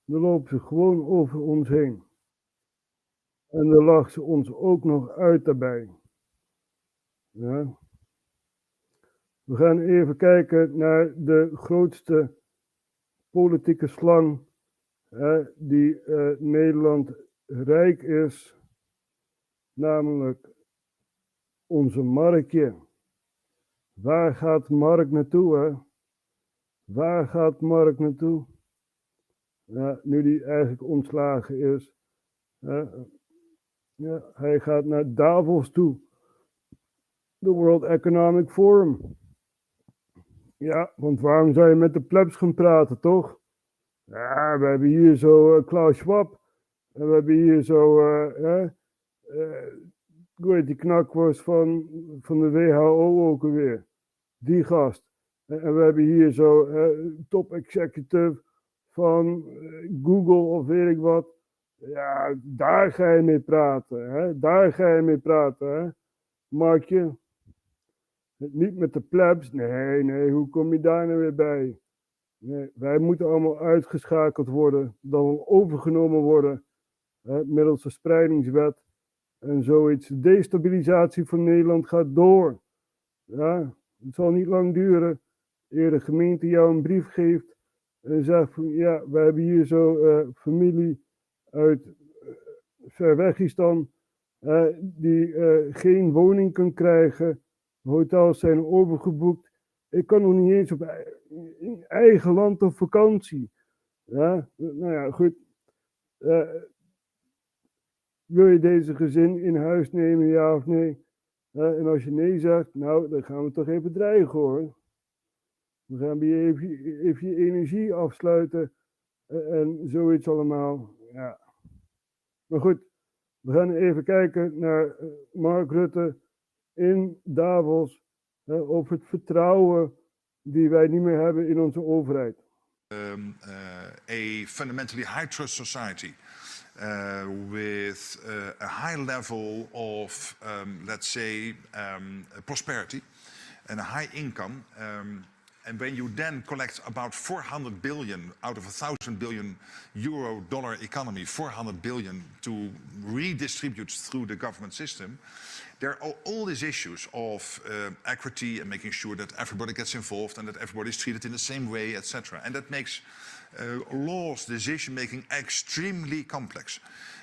Dan lopen ze gewoon over ons heen. En dan lachen ze ons ook nog uit daarbij. Ja. We gaan even kijken naar de grootste politieke slang die Nederland rijk is. Namelijk onze Markje. Waar gaat Mark naartoe, hè? Waar gaat Mark naartoe? Ja, nu die eigenlijk ontslagen is. Ja, hij gaat naar Davos toe. De World Economic Forum. Ja, want waarom zou je met de plebs gaan praten, toch? Ja, we hebben hier zo Klaus Schwab. En we hebben hier zo, hoe heet die knakworst van de WHO ook alweer. Die gast. En we hebben hier zo top executive van Google of weet ik wat. Ja, daar ga je mee praten. Hè? Daar ga je mee praten, hè? Markje. Niet met de plebs. Nee, hoe kom je daar nou weer bij? Nee, wij moeten allemaal uitgeschakeld worden. Dan overgenomen worden. Middels de spreidingswet. En zoiets. De destabilisatie van Nederland gaat door. Ja, het zal niet lang duren. Eer de gemeente jou een brief geeft. En zegt van ja, we hebben hier zo familie uit Verwegistan. Die geen woning kan krijgen. Hotels zijn overgeboekt. Ik kan nog niet eens in eigen land op vakantie. Ja, nou ja, goed. Wil je deze gezin in huis nemen, ja of nee? En als je nee zegt, nou, dan gaan we toch even dreigen hoor. Dan gaan we even je energie afsluiten en zoiets allemaal. Ja. Maar goed, we gaan even kijken naar Mark Rutte in Davos. over het vertrouwen die wij niet meer hebben in onze overheid. A fundamentally high trust society with a high level of, let's say, prosperity and a high income. And when you then collect about 400 billion out of a 1,000 billion euro dollar economy, 400 billion to redistribute through the government system, there are all these issues of equity and making sure that everybody gets involved and that everybody is treated in the same way, etc. And that makes laws, decision making extremely complex.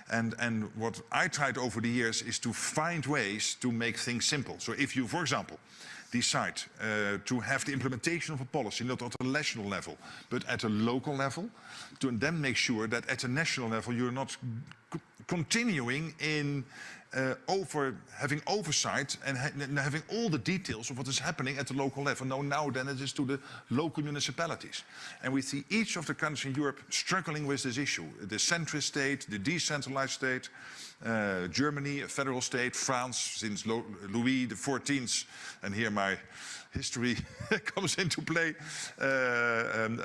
And what I tried over the years is to find ways to make things simple. So if you, for example, decide to have the implementation of a policy not at a national level, but at a local level, to then make sure that at a national level you're not continuing in having oversight and having all the details of what is happening at the local level. No, now then it is to the local municipalities. And we see each of the countries in Europe struggling with this issue. The centrist state, the decentralized state, Germany, a federal state, France since Louis XIV, and here my history comes into play.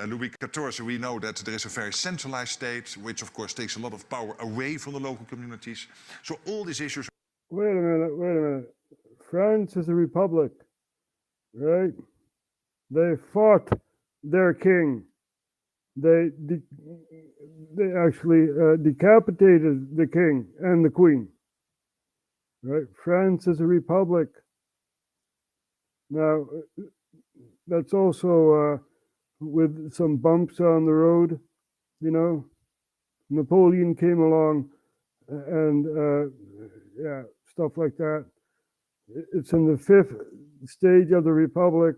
Louis XIV, we know that there is a very centralized state, which of course takes a lot of power away from the local communities. So all these issues. Wait a minute. France is a republic, right? They fought their king. They actually decapitated the king and the queen. Right? France is a republic. Now, that's also with some bumps on the road, you know. Napoleon came along and yeah, stuff like that. It's in the 5th stage of the republic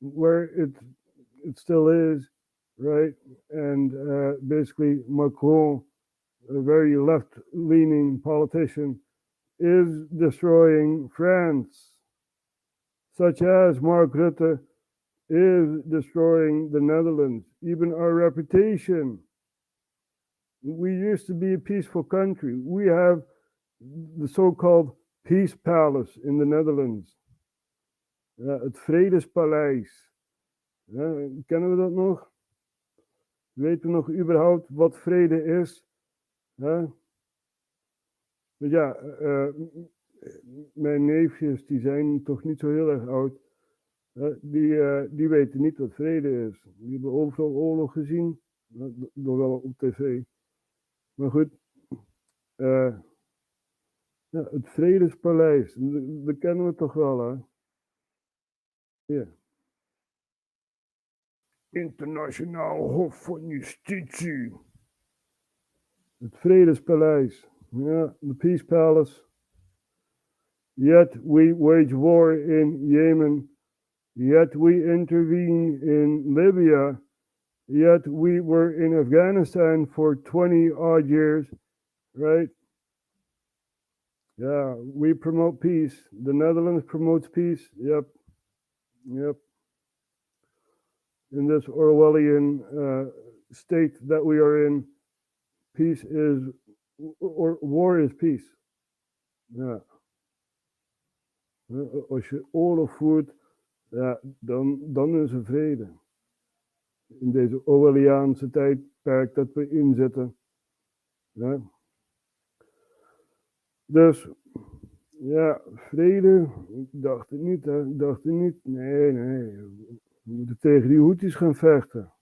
where it still is, right? And basically Macron, a very left-leaning politician, is destroying France, such as Mark Rutte is destroying the Netherlands, even our reputation. We used to be a peaceful country. We have the so-called Peace Palace in the Netherlands. Het Vredespaleis. Kennen we dat nog? Weten we nog überhaupt wat vrede is? Maar ja, mijn neefjes, die zijn toch niet zo heel erg oud. Die weten niet wat vrede is. Die hebben overal oorlog gezien. Nog wel op tv. Maar goed. Ja, het Vredespaleis. Dat kennen we toch wel, hè? Ja. Internationaal Hof van Justitie. Het Vredespaleis. Ja, the Peace Palace. Yet we wage war in Yemen. Yet we intervene in Libya. Yet we were in Afghanistan for 20 odd years, right? Yeah, we promote peace. The Netherlands promotes peace. Yep. In this Orwellian state that we are in, peace is, or war is peace. Ja. Als je oorlog voert, ja, dan is er vrede. In deze Orwelliaanse tijdperk dat we inzetten. Ja. Dus, ja, vrede, ik dacht het niet, hè. Ik dacht het niet. Nee, we moeten tegen die Houthis gaan vechten.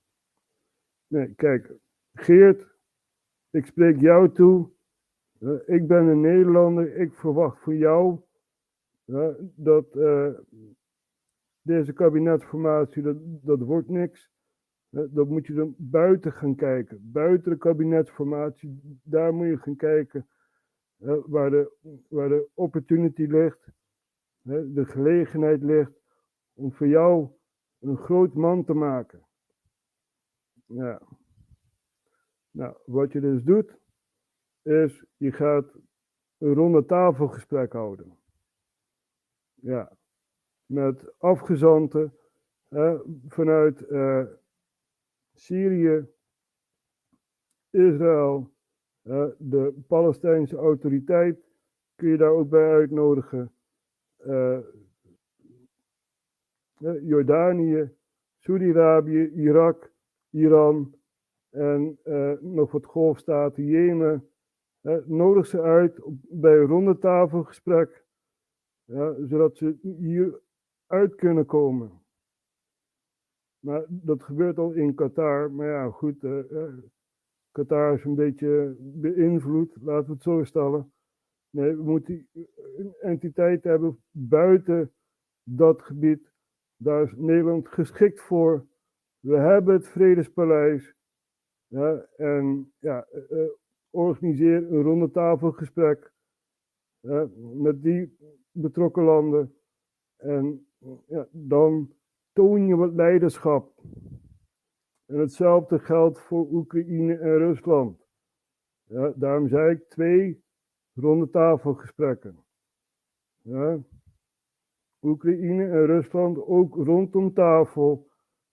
Nee, kijk, Geert, ik spreek jou toe. Ik ben een Nederlander, ik verwacht van jou dat deze kabinetsformatie, dat wordt niks. Dan moet je dan buiten gaan kijken. Buiten de kabinetsformatie, daar moet je gaan kijken waar de opportunity ligt. De gelegenheid ligt om voor jou een groot man te maken. Ja. Nou, wat je dus doet, is je gaat een ronde tafelgesprek houden. Ja. Met afgezanten vanuit Syrië, Israël, de Palestijnse autoriteit kun je daar ook bij uitnodigen. Jordanië, Saudi-Arabië, Irak, Iran en nog wat golfstaten, Jemen. Nodig ze uit bij een rondetafelgesprek, zodat ze hier uit kunnen komen. Maar dat gebeurt al in Qatar, maar ja goed, Qatar is een beetje beïnvloed, laten we het zo stellen. Nee, we moeten een entiteit hebben buiten dat gebied. Daar is Nederland geschikt voor. We hebben het Vredespaleis. En organiseer een rondetafelgesprek met die betrokken landen. En dan toon je wat leiderschap. En hetzelfde geldt voor Oekraïne en Rusland. Daarom zei ik 2 rondetafelgesprekken. Oekraïne en Rusland ook rondom tafel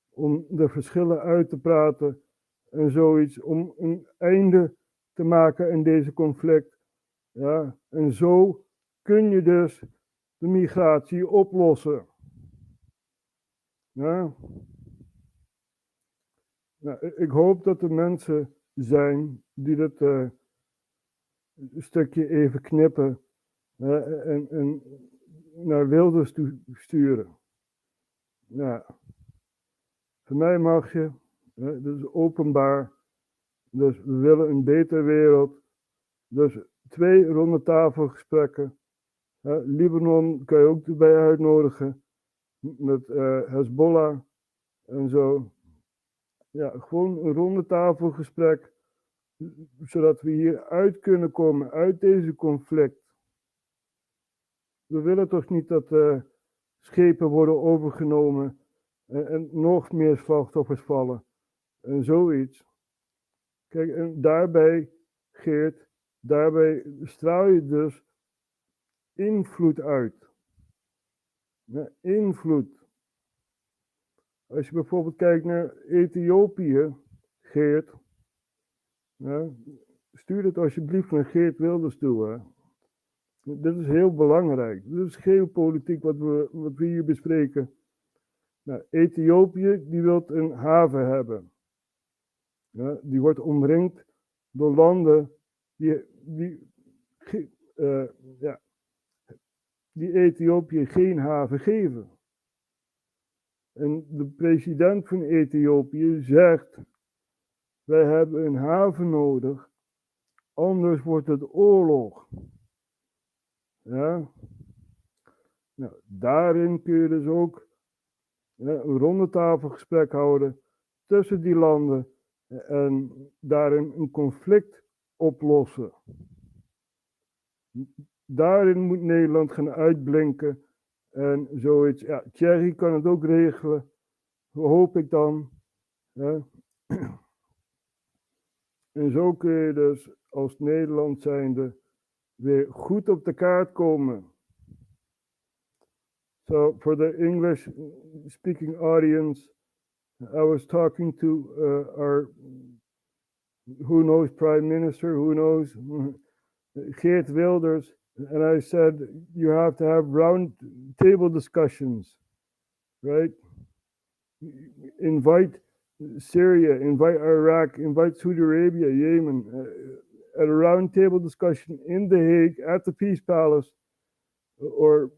om de verschillen uit te praten en zoiets, om een einde te maken aan deze conflict. En zo kun je dus de migratie oplossen. Ik hoop dat er mensen zijn die dat stukje even knippen en naar Wilders toe sturen. Voor mij mag je, dat is openbaar, dus we willen een betere wereld. Dus 2 rondetafelgesprekken. Libanon kan je ook erbij uitnodigen, met Hezbollah en zo. Gewoon een rondetafelgesprek, zodat we hier uit kunnen komen, uit deze conflict. We willen toch niet dat schepen worden overgenomen en nog meer slachtoffers vallen en zoiets. Kijk, en daarbij, Geert, daarbij straal je dus invloed uit. Invloed. Als je bijvoorbeeld kijkt naar Ethiopië, Geert, stuur het alsjeblieft naar Geert Wilders toe. Hè. Dit is heel belangrijk. Dit is geopolitiek wat we hier bespreken. Ethiopië die wil een haven hebben. Die wordt omringd door landen die Ethiopië geen haven geven. En de president van Ethiopië zegt: wij hebben een haven nodig, anders wordt het oorlog. Daarin kun je dus ook een rondetafelgesprek houden tussen die landen en daarin een conflict oplossen. Daarin moet Nederland gaan uitblinken en zoiets. Thierry kan het ook regelen, hoop ik dan. En zo kun je dus als Nederland zijnde weer goed op de kaart komen. So for the English speaking audience, I was talking to our, who knows, Prime Minister, who knows, Geert Wilders, and I said, you have to have round table discussions, right? Invite Syria, invite Iraq, invite Saudi Arabia, Yemen, at a round table discussion in The Hague at the Peace Palace, or,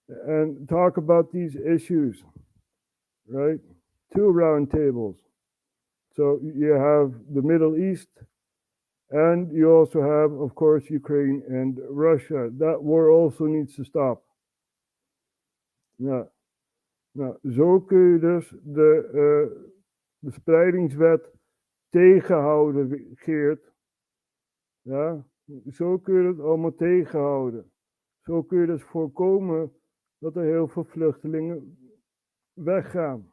and talk about these issues, right? 2 round tables. So you have the Middle East, and you also have, of course, Ukraine and Russia. That war also needs to stop. Zo kun je dus de spreidingswet tegenhouden, Geert. Zo kun je het allemaal tegenhouden. Zo kun je dus voorkomen dat er heel veel vluchtelingen weggaan.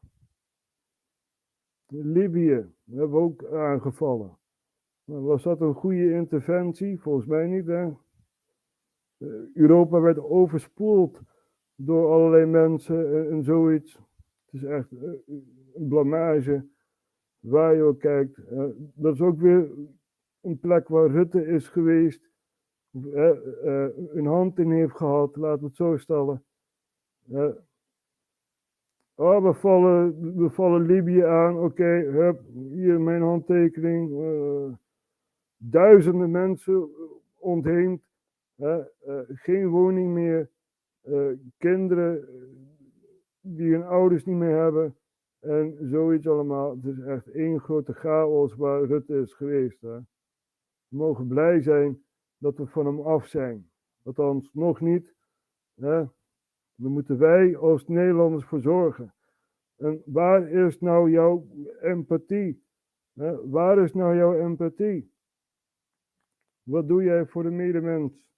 Libië hebben we ook aangevallen. Was dat een goede interventie? Volgens mij niet, hè? Europa werd overspoeld door allerlei mensen en zoiets. Het is echt een blamage waar je ook kijkt. Dat is ook weer een plek waar Rutte is geweest, een hand in heeft gehad, laten we het zo stellen. Oh, we vallen Libië aan. Oké, hup, hier mijn handtekening. Duizenden mensen ontheemd. Geen woning meer. Kinderen die hun ouders niet meer hebben. En zoiets allemaal. Het is echt één grote chaos waar Rutte is geweest. Hè. We mogen blij zijn dat we van hem af zijn. Althans, nog niet. Hè. Daar moeten wij als Nederlanders voor zorgen. En waar is nou jouw empathie? Hè? Waar is nou jouw empathie? Wat doe jij voor de medemens?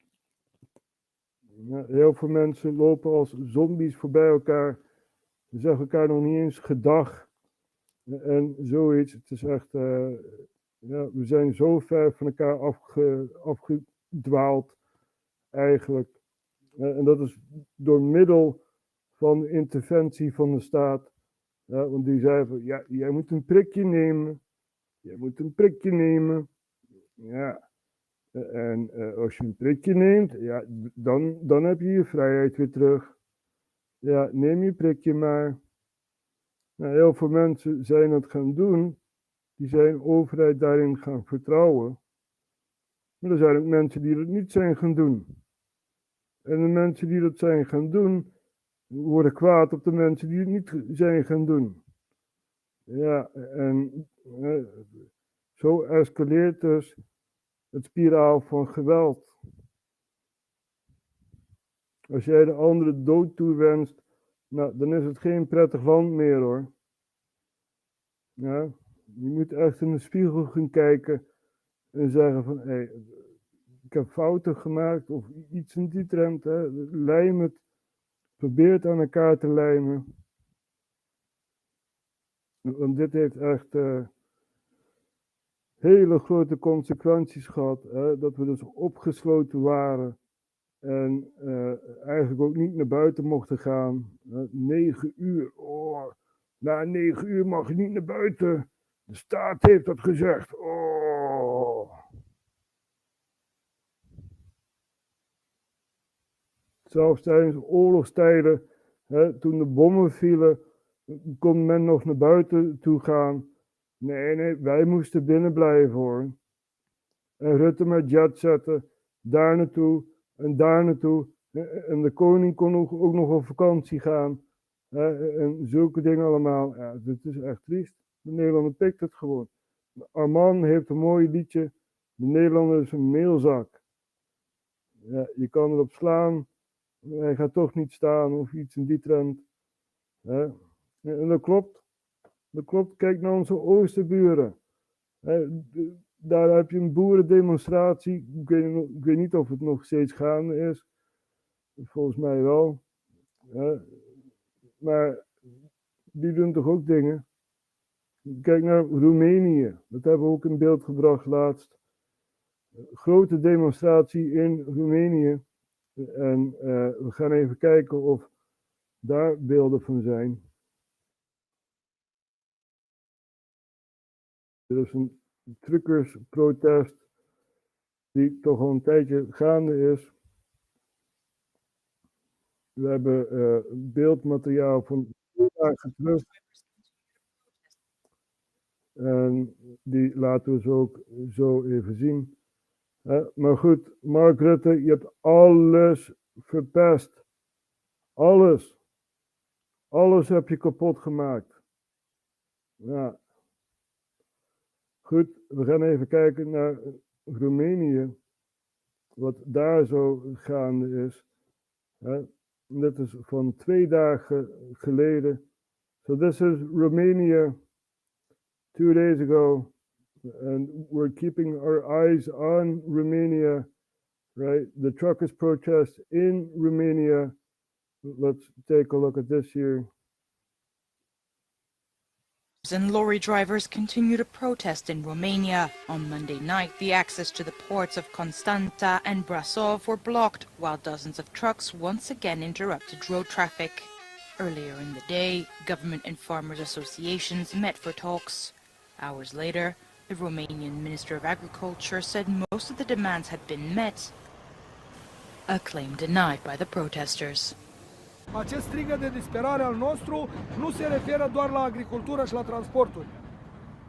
Heel veel mensen lopen als zombies voorbij elkaar. Ze zeggen elkaar nog niet eens gedag. En zoiets. Het is echt... we zijn zo ver van elkaar afgedwaald. Eigenlijk. En dat is door middel van de interventie van de staat. Want die zei van, ja, jij moet een prikje nemen. Jij moet een prikje nemen. Ja. En als je een prikje neemt, ja, dan heb je je vrijheid weer terug. Ja, neem je prikje maar. Nou, heel veel mensen zijn het gaan doen. Die zijn de overheid daarin gaan vertrouwen. Maar er zijn ook mensen die dat niet zijn gaan doen. En de mensen die dat zijn gaan doen, worden kwaad op de mensen die het niet zijn gaan doen. Ja, en zo escaleert dus het spiraal van geweld. Als jij de andere dood toewenst, nou, dan is het geen prettig land meer hoor. Ja, je moet echt in de spiegel gaan kijken en zeggen van, hé, ik heb fouten gemaakt of iets in die trend. Hè. Lijm het, probeer het aan elkaar te lijmen. Want dit heeft echt hele grote consequenties gehad. Hè. Dat we dus opgesloten waren en eigenlijk ook niet naar buiten mochten gaan. 9 uur, oh, na 9 uur mag je niet naar buiten. De staat heeft dat gezegd. Oh. Zelfs tijdens oorlogstijden, toen de bommen vielen, kon men nog naar buiten toe gaan. Nee, wij moesten binnen blijven hoor. En Rutte met jet zetten, daar naartoe en daar naartoe. En de koning kon ook nog op vakantie gaan. En zulke dingen allemaal. Ja, dit is echt triest. De Nederlander pikt het gewoon. Arman heeft een mooi liedje. De Nederlander is een meelzak. Ja, je kan erop slaan. Hij gaat toch niet staan of iets in die trend. En dat klopt. Dat klopt. Kijk naar onze oosterburen. Daar heb je een boerendemonstratie. Ik weet niet of het nog steeds gaande is. Volgens mij wel. Maar die doen toch ook dingen. Kijk naar Roemenië. Dat hebben we ook in beeld gebracht laatst. Grote demonstratie in Roemenië. En we gaan even kijken of daar beelden van zijn. Er is een truckersprotest die toch al een tijdje gaande is. We hebben beeldmateriaal van 2 dagen terug. En die laten we zo even zien. Maar goed, Mark Rutte, je hebt alles verpest. Alles. Alles heb je kapot gemaakt. Ja. Goed, we gaan even kijken naar Roemenië. Wat daar zo gaande is. Dit is van 2 dagen geleden. So this is Romania 2 days ago. And we're keeping our eyes on Romania, right? The truckers' protest in Romania. Let's take a look at this here. And lorry drivers continue to protest in Romania. On Monday night, the access to the ports of Constanța and Brasov were blocked, while dozens of trucks once again interrupted road traffic. Earlier in the day, government and farmers' associations met for talks. Hours later, the Romanian Minister of Agriculture said most of the demands had been met, a claim denied by the protesters. Acest strigăt de disperare al nostru nu se referă doar la agricultură și la transporturi.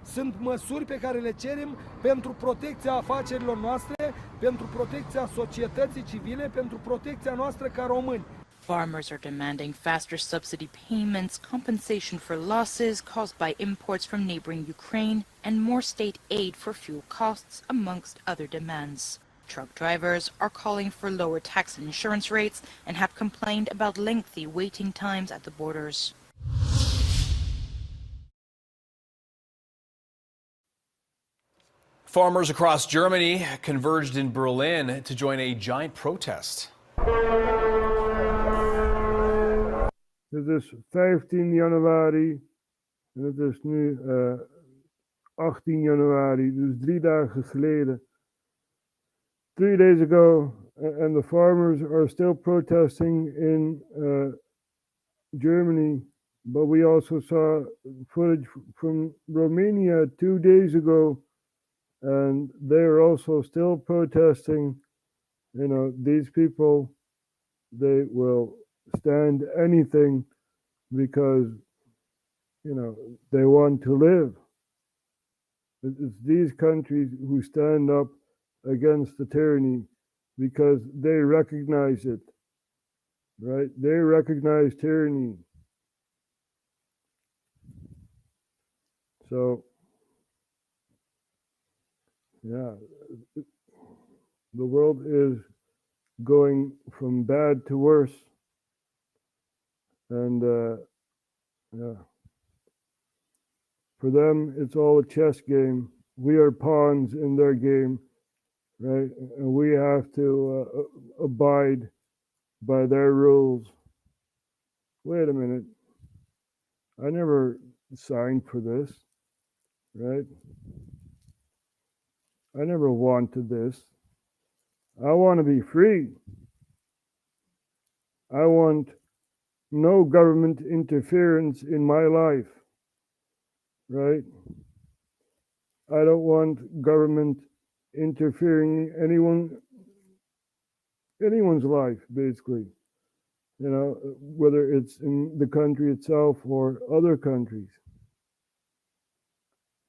Sunt măsuri pe care le cerem pentru protecția afacerilor noastre, pentru protecția societății civile, pentru protecția noastră ca români. Farmers are demanding faster subsidy payments, compensation for losses caused by imports from neighboring Ukraine, and more state aid for fuel costs, amongst other demands. Truck drivers are calling for lower tax and insurance rates and have complained about lengthy waiting times at the borders. Farmers across Germany converged in Berlin to join a giant protest. Het is 15 januari en het is nu 18 januari, dus 3 dagen geleden. 3 days ago, and the farmers are still protesting in Germany, but we also saw footage from Romania 2 days ago, and they're also still protesting. You know, these people, they will stand anything because, you know, they want to live. It's these countries who stand up against the tyranny because they recognize it, right? They recognize tyranny. So, yeah, the world is going from bad to worse. And yeah, for them, it's all a chess game. We are pawns in their game, right? And we have to abide by their rules. Wait a minute. I never signed for this, right? I never wanted this. I want to be free. I want no government interference in my life, right? I don't want government interfering in anyone's life, basically. You know, whether it's in the country itself or other countries.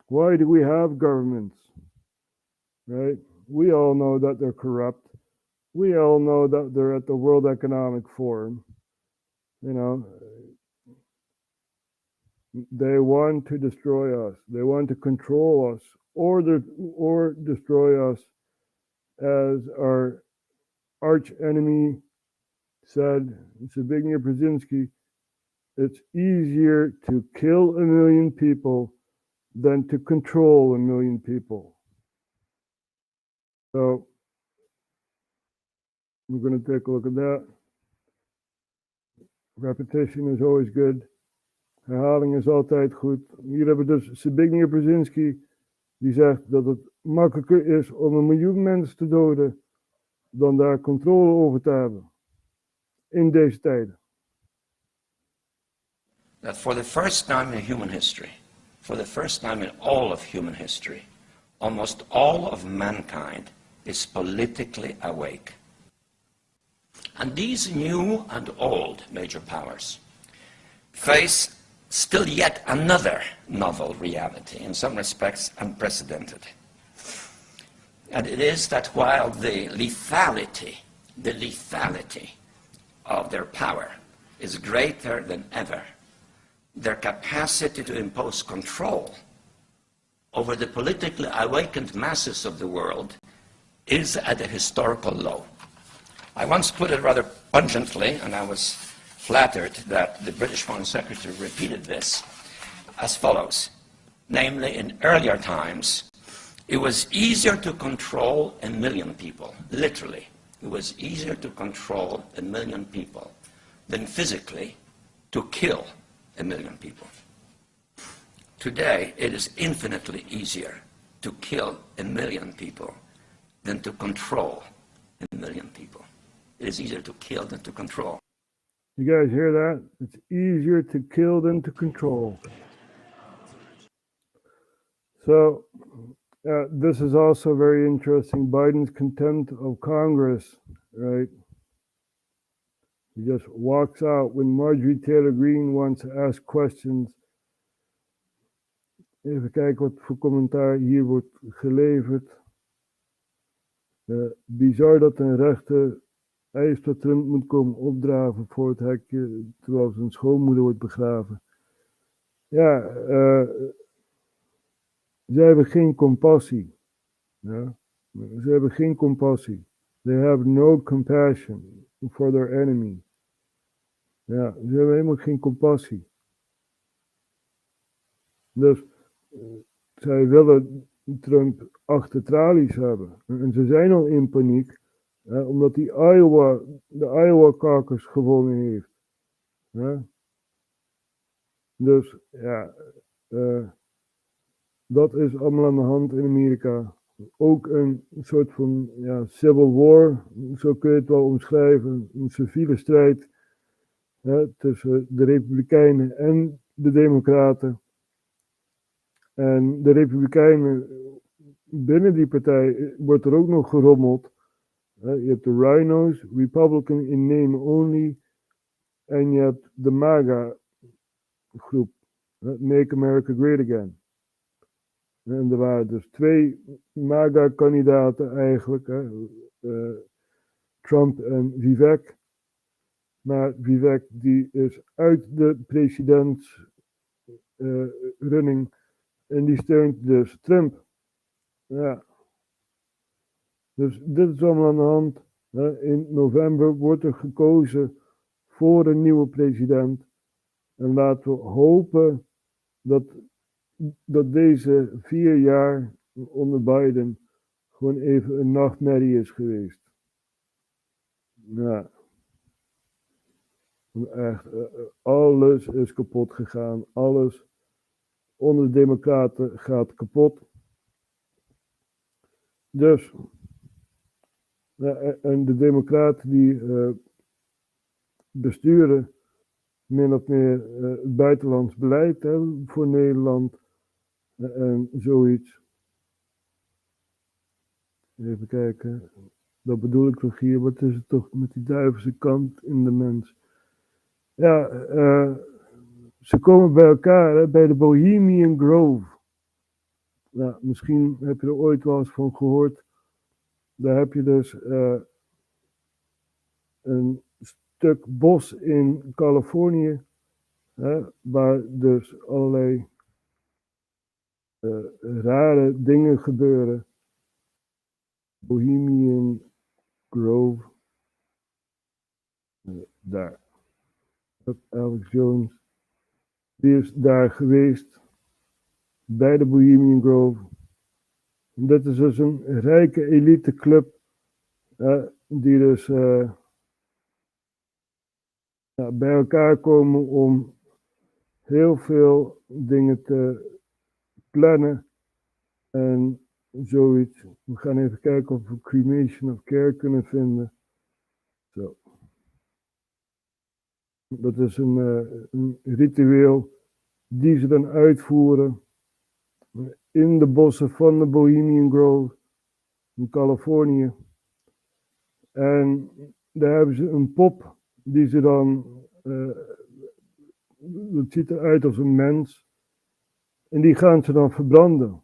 Why do we have governments, right? We all know that they're corrupt. We all know that they're at the World Economic Forum. You know, they want to destroy us. They want to control us or destroy us, as our arch enemy said, Zbigniew Brzezinski. It's easier to kill 1 million people than to control 1 million people. So we're going to take a look at that. Repetition is always good. Herhaling is altijd goed. Hier hebben we dus Zbigniew Brzezinski, die zegt dat het makkelijker is om 1 miljoen mensen te doden dan daar controle over te hebben in deze tijden. That for the first time in human history, for the first time in all of human history, almost all of mankind is politically awake. And these new and old major powers face still yet another novel reality, in some respects unprecedented. And it is that while the lethality of their power is greater than ever, their capacity to impose control over the politically awakened masses of the world is at a historical low. I once put it rather pungently, and I was flattered that the British Foreign Secretary repeated this, as follows. Namely, in earlier times, it was easier to control 1 million people, literally. It was easier to control 1 million people than physically to kill 1 million people. Today, it is infinitely easier to kill 1 million people than to control 1 million people. It is easier to kill than to control. You guys hear that? It's easier to kill than to control. So, this is also very interesting. Biden's contempt of Congress, right? He just walks out when Marjorie Taylor Greene wants to ask questions. Even kijken wat voor commentaar hier wordt geleverd. Bizar dat een rechter eist dat Trump moet komen opdraven voor het hekje terwijl zijn schoonmoeder wordt begraven. Ja, ze hebben geen compassie. Ja? Ze hebben geen compassie. They have no compassion for their enemy. Ja, ze hebben helemaal geen compassie. Dus zij willen Trump achter tralies hebben. En ze zijn al in paniek, omdat de Iowa caucus gewonnen heeft. Ja? Dus ja, dat is allemaal aan de hand in Amerika. Ook een soort van civil war, zo kun je het wel omschrijven. Een civiele strijd tussen de Republikeinen en de Democraten. En de Republikeinen, binnen die partij wordt er ook nog gerommeld. Je hebt de Rhinos, Republican in name only. En je hebt de MAGA groep, Make America Great Again. En er waren dus 2 MAGA-kandidaten eigenlijk, Trump en Vivek. Maar Vivek die is uit de presidentsrunning en die steunt dus Trump. Ja. Dus dit is allemaal aan de hand. In november wordt er gekozen voor een nieuwe president. En laten we hopen dat deze 4 jaar onder Biden gewoon even een nachtmerrie is geweest. Ja. Echt, alles is kapot gegaan. Alles onder de Democraten gaat kapot. Dus, en de Democraten die besturen min of meer het buitenlands beleid voor Nederland en zoiets. Even kijken, dat bedoel ik toch hier, wat is het toch met die duivelse kant in de mens? Ja, ze komen bij elkaar bij de Bohemian Grove. Nou, misschien heb je er ooit wel eens van gehoord. Daar heb je dus een stuk bos in Californië, waar dus allerlei rare dingen gebeuren. Bohemian Grove. Daar. Alex Jones. Die is daar geweest. Bij de Bohemian Grove. En dat is dus een rijke eliteclub. Die dus bij elkaar komen om heel veel dingen te plannen. En zoiets. We gaan even kijken of we cremation of care kunnen vinden. Zo. Dat is een ritueel die ze dan uitvoeren in de bossen van de Bohemian Grove in Californië. En daar hebben ze een pop die ze dan, dat ziet eruit als een mens, en die gaan ze dan verbranden.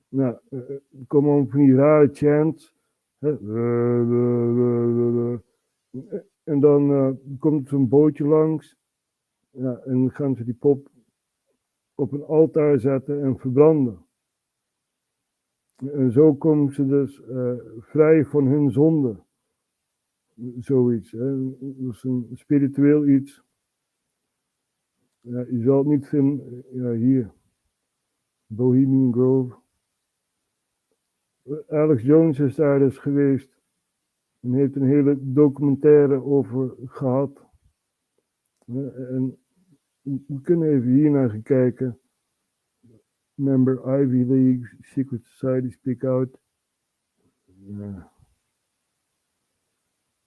Nou, er komen ook van die rare chants. En dan komt zo'n bootje langs. Ja, en dan gaan ze die pop op een altaar zetten en verbranden. En zo komen ze dus vrij van hun zonde. Zoiets. Dat is een spiritueel iets. Ja, je zal het niet vinden. Ja, hier. Bohemian Grove. Alex Jones is daar dus geweest. En heeft een hele documentaire over gehad. En we kunnen even hier naar gaan kijken. Member Ivy League, Secret Society, Speak Out. Ja.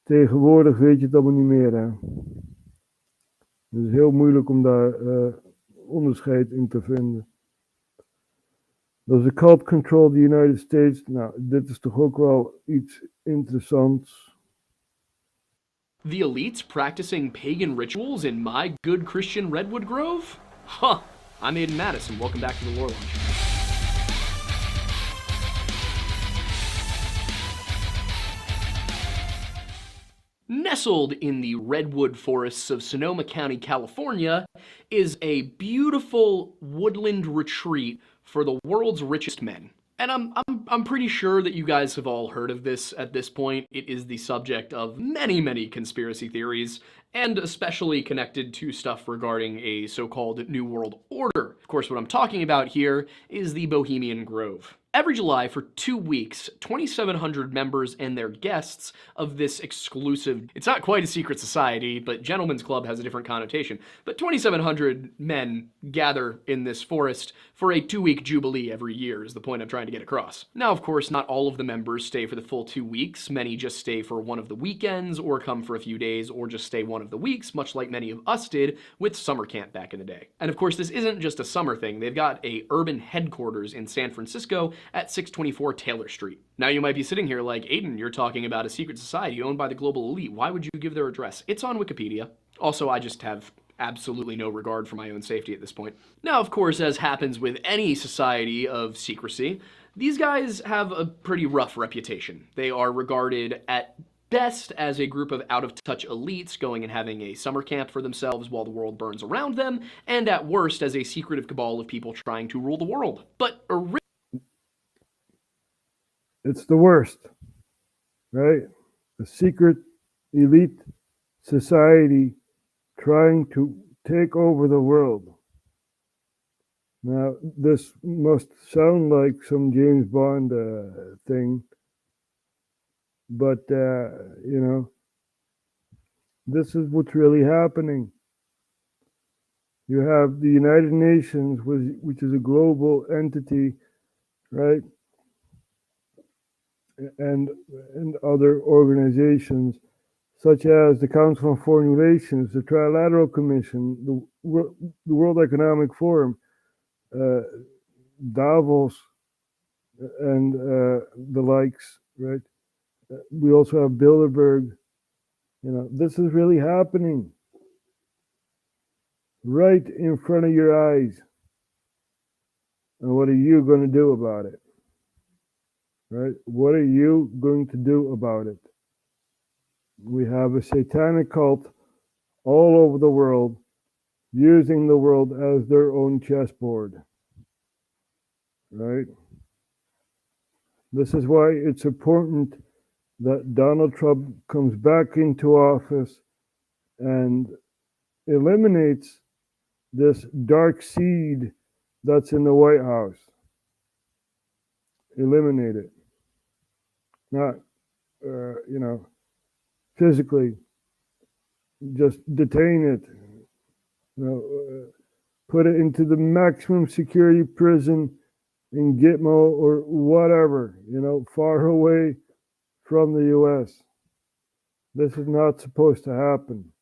Tegenwoordig weet je het allemaal niet meer. Hè? Het is heel moeilijk om daar onderscheid in te vinden. Does the cult control the United States? Nou, dit is toch ook wel iets interessants. The elites practicing pagan rituals in my good Christian redwood grove? Huh. I'm Aiden Madison. Welcome back to the Lore Launch. Nestled in the redwood forests of Sonoma County, California, is a beautiful woodland retreat for the world's richest men. And I'm pretty sure that you guys have all heard of this at this point. It is the subject of many conspiracy theories, and especially connected to stuff regarding a so-called New World Order. Of course, what I'm talking about here is the Bohemian Grove. Every July for 2 weeks, 2,700 members and their guests of this exclusive, it's not quite a secret society, but Gentlemen's Club has a different connotation, but 2,700 men gather in this forest for a 2-week jubilee every year is the point I'm trying to get across. Now, of course, not all of the members stay for the full 2 weeks. Many just stay for one of the weekends, or come for a few days, or just stay one of the weeks, much like many of us did with summer camp back in the day. And of course, this isn't just a summer thing. They've got a urban headquarters in San Francisco at 624 Taylor Street. Now you might be sitting here like, Aiden, you're talking about a secret society owned by the global elite. Why would you give their address? It's on Wikipedia. Also, I just have absolutely no regard for my own safety at this point. Now, of course, as happens with any society of secrecy, these guys have a pretty rough reputation. They are regarded at best as a group of out-of-touch elites going and having a summer camp for themselves while the world burns around them, and at worst as a secretive cabal of people trying to rule the world. But it's the worst, right? A secret elite society trying to take over the world. Now, this must sound like some James Bond thing, but, you know, this is what's really happening. You have the United Nations, which is a global entity, right? And other organizations, such as the Council on Foreign Relations, the Trilateral Commission, the World Economic Forum, Davos, and the likes, right? We also have Bilderberg. You know, this is really happening right in front of your eyes. And what are you going to do about it? Right? What are you going to do about it? We have a satanic cult all over the world using the world as their own chessboard. Right? This is why it's important that Donald Trump comes back into office and eliminates this dark seed that's in the White House. Eliminate it. Not, you know, physically, just detain it. You know, put it into the maximum security prison in Gitmo or whatever, you know, far away from the U.S. This is not supposed to happen.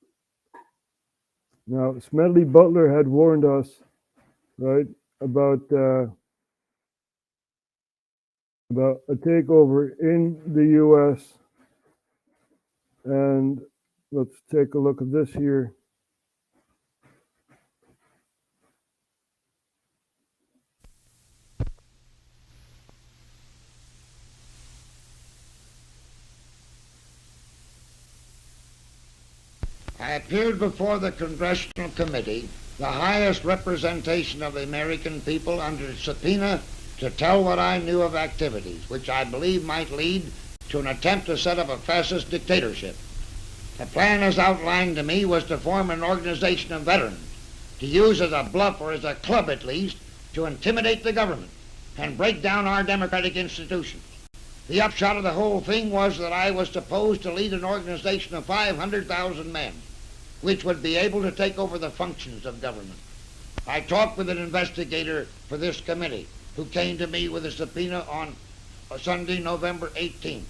Now, Smedley Butler had warned us, right, about a takeover in the U.S. And let's take a look at this here. I appeared before the Congressional Committee, the highest representation of the American people, under subpoena to tell what I knew of activities which I believe might lead to an attempt to set up a fascist dictatorship. The plan as outlined to me was to form an organization of veterans, to use as a bluff, or as a club at least, to intimidate the government and break down our democratic institutions. The upshot of the whole thing was that I was supposed to lead an organization of 500,000 men, which would be able to take over the functions of government. I talked with an investigator for this committee who came to me with a subpoena on Sunday, November 18th.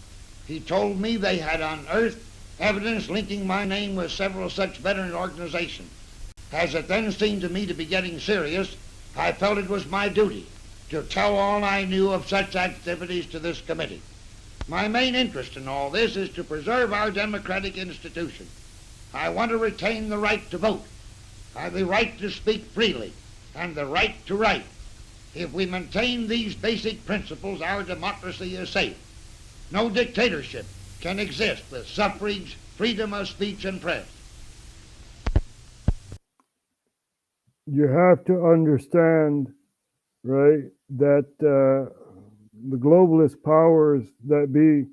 He told me they had unearthed evidence linking my name with several such veteran organizations. As it then seemed to me to be getting serious, I felt it was my duty to tell all I knew of such activities to this committee. My main interest in all this is to preserve our democratic institutions I want to retain the right to vote, the right to speak freely, and the right to write. If we maintain these basic principles, our democracy is safe. No dictatorship can exist with suffrage, freedom of speech, and press. You have to understand, right, that the globalist powers that be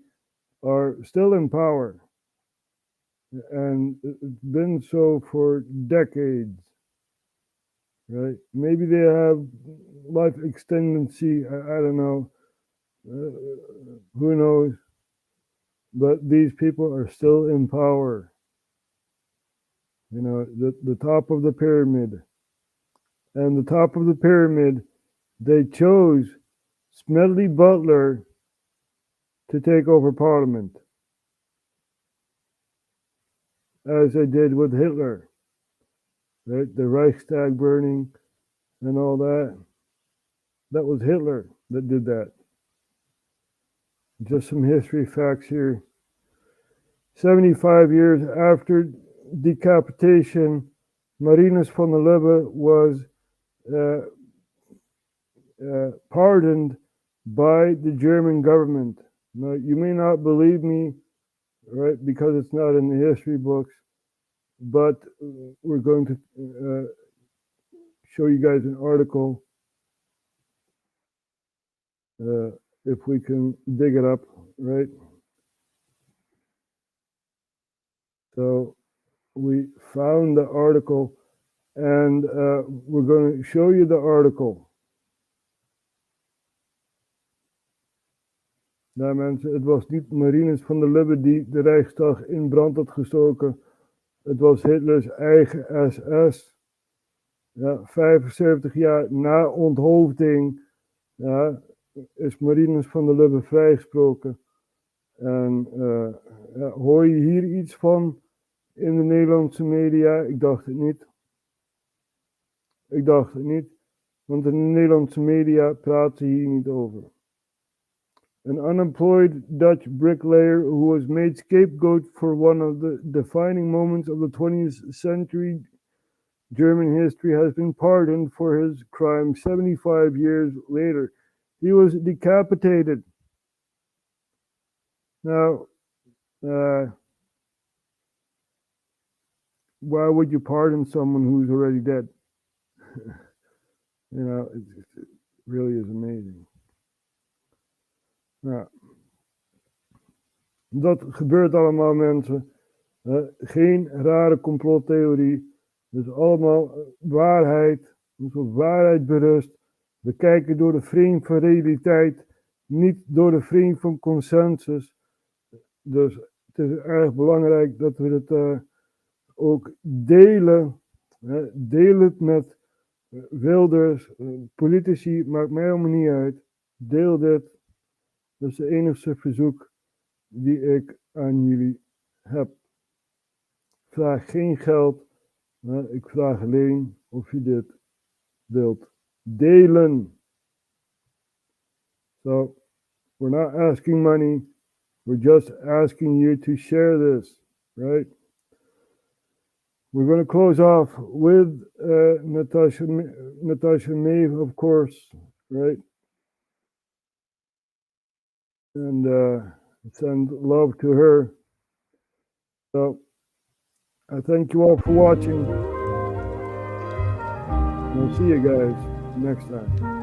are still in power. And it's been so for decades, right? Maybe they have life expectancy, I don't know, who knows? But these people are still in power. You know, the top of the pyramid. And the top of the pyramid, they chose Smedley Butler to take over Parliament, as they did with Hitler, right? The Reichstag burning and all that. That was Hitler that did that. Just some history facts here. 75 years after decapitation, Marinus van der Lubbe was pardoned by the German government. Now, you may not believe me, right, because it's not in the history books, but we're going to show you guys an article, if we can dig it up, right? So we found the article, and we're going to show you the article. Ja, mensen, het was niet Marinus van der Lubbe die de Rijksdag in brand had gestoken. Het was Hitlers eigen SS. Ja, 75 jaar na onthoofding, ja, is Marinus van der Lubbe vrijgesproken. En ja, hoor je hier iets van in de Nederlandse media? Ik dacht het niet. Ik dacht het niet, want in de Nederlandse media praten ze hier niet over. An unemployed Dutch bricklayer who was made scapegoat for one of the defining moments of the 20th century German history has been pardoned for his crime 75 years later. He was decapitated. Now, why would you pardon someone who's already dead? You know, it really is amazing. Ja. Dat gebeurt allemaal, mensen. Geen rare complottheorie. Het is allemaal waarheid. Dus op waarheid berust. We kijken door de frame van realiteit. Niet door de frame van consensus. Dus het is erg belangrijk dat we het ook delen. Deel het met Wilders, politici, maakt mij helemaal niet uit. Deel dit. Dat is de enige verzoek die ik aan jullie heb. Ik vraag geen geld. Ik vraag alleen of je dit wilt delen. So, we're not asking money. We're just asking you to share this, right? We're going to close off with Natasha Maeve, of course, right? And send love to her. So, I thank you all for watching. And I'll see you guys next time.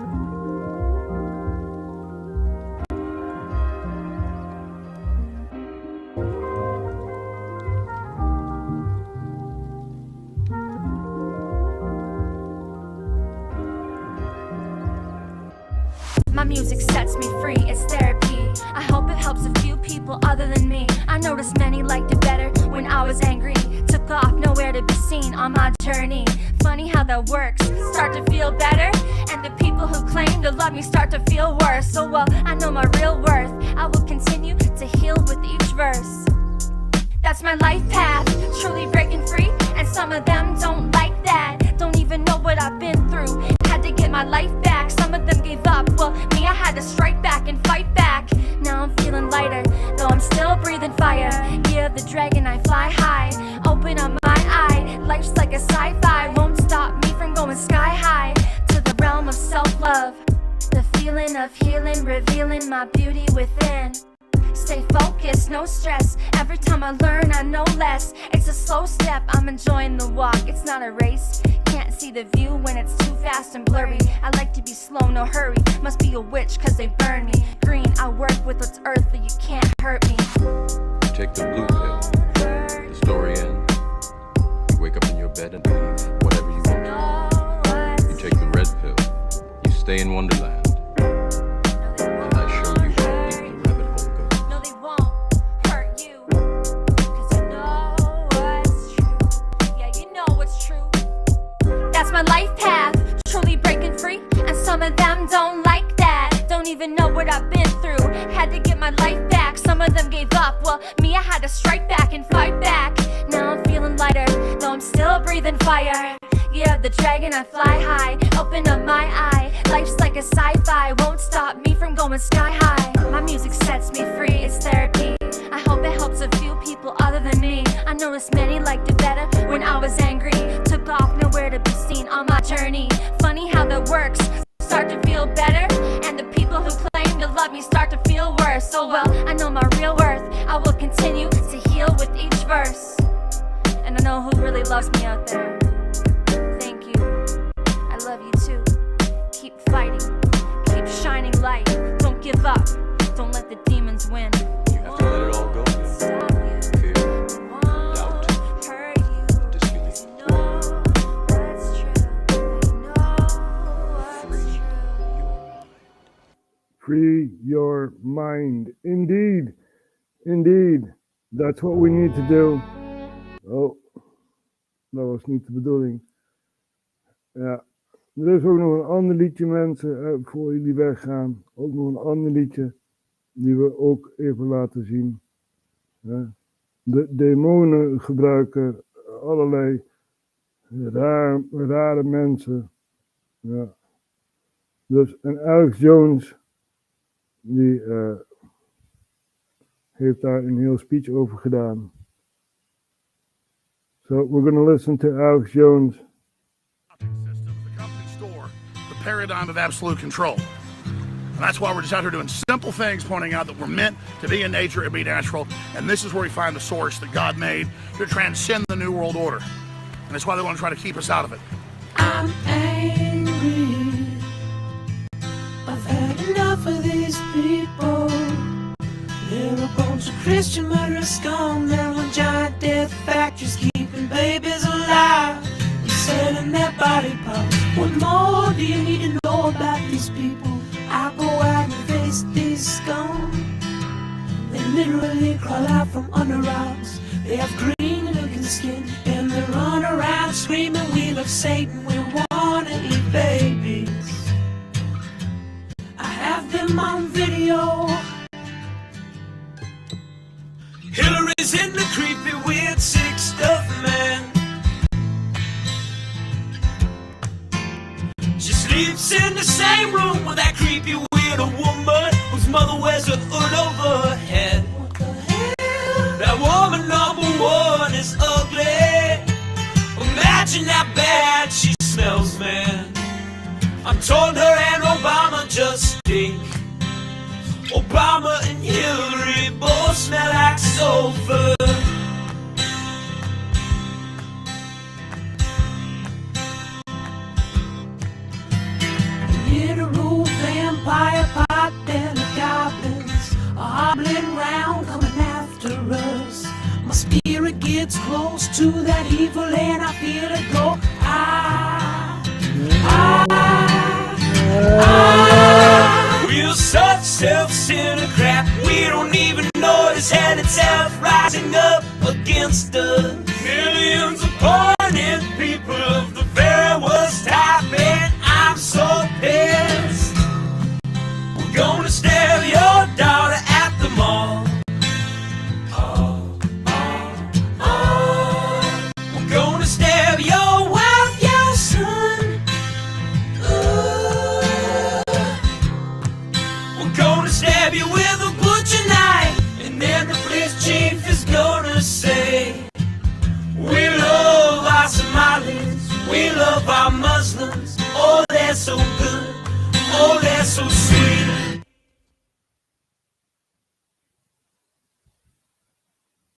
My music sets me free, it's therapy. I hope it helps a few people other than me. I noticed many liked it better when I was angry. Took off, nowhere to be seen on my journey. Funny how that works, start to feel better. And the people who claim to love me start to feel worse. So well, I know my real worth. I will continue to heal with each verse. That's my life path, truly breaking free. And some of them don't like that, don't even know what I've been through. Had to get my life back, some of them gave up. Well, me, I had to strike back and fight back. Now I'm feeling lighter, though I'm still breathing fire. Year of the dragon, I fly high. Open up my Life's like a sci-fi, won't stop me from going sky high to the realm of self-love. The feeling of healing, revealing my beauty within. Stay focused, no stress. Every time I learn, I know less. It's a slow step, I'm enjoying the walk. It's not a race. Can't see the view when it's too fast and blurry. I like to be slow, no hurry. Must be a witch, cause they burn me. Green, I work with what's earthly, you can't hurt me. You take the blue pill, the story ends. You wake up in your bed and believe whatever you want. You take the red pill, you stay in Wonderland. And I show you how deep the rabbit hole goes. No, they won't hurt you, cause you know what's true. Yeah, you know what's true. That's my life path, truly breaking free. And some of them don't like that, don't even know what I've been through. Had to get my life back, some of them gave up. Well, me, I had to strike back and fight back. Now I'm feeling lighter, though I'm still breathing fire. Yeah, the dragon, I fly high, open up my eye. Life's like a sci-fi, won't stop me from going sky high. My music sets me free, it's therapy. I hope it helps a few people other than me. I noticed many liked it better when I was angry. Took off, nowhere to be seen on my journey. Funny how that works, start to feel better. And the people who claim to love me start to feel worse. So well, I know my real worth, I will continue to heal with each verse. And I know who really loves me out there. Thank you, I love you too. Keep fighting, keep shining light. Don't give up, don't let the demons win. You have to let it all go. Fear, doubt, disbelief. Free your mind. Indeed. Indeed. That's what we need to do. Oh, dat was niet de bedoeling. Ja, er is ook nog een ander liedje, mensen, voor jullie weggaan. Ook nog een ander liedje, die we ook even laten zien. Ja. De demonen gebruiken allerlei rare mensen. Ja. Dus, en Alex Jones, die heeft daar een heel speech over gedaan. So we're going to listen to Alex Jones. The paradigm of absolute control. And that's why we're just out here doing simple things, pointing out that we're meant to be in nature and be natural. And this is where we find the source that God made to transcend the New World Order. And that's why they want to try to keep us out of it. I'm angry. I've had enough of these people. They're a bunch of Christian murderers, scum. They're on giant death factories keeping babies alive and selling their body parts. What more do you need to know about these people? I go out and face these scum. They literally crawl out from under rocks. They have green looking skin and they run around screaming, we love Satan, we wanna eat babies. I have them on video. Hillary's in the creepy, weird, sick stuff, man. She sleeps in the same room with that creepy, weird woman whose mother wears a hood over her head. What the hell? That woman number one is ugly. Imagine how bad she smells, man. I'm told her and Obama just stink. Obama and Hillary both smell like sulfur. Near the roof, vampire pot, then the goblins are hobbling round, coming after us. My spirit gets close to that evil and I feel it go. We're such self-centered crap, we don't even notice hell itself rising up against us. Millions of pointed people of the very worst type, and I'm so pissed. We're gonna stab your daughter at the mall. We're gonna stab your wife, your son. We're gonna stab you with a butcher knife, and then the police chief is gonna say, we love our Somali. We love our Muslims, oh they're so good, oh they're so sweet.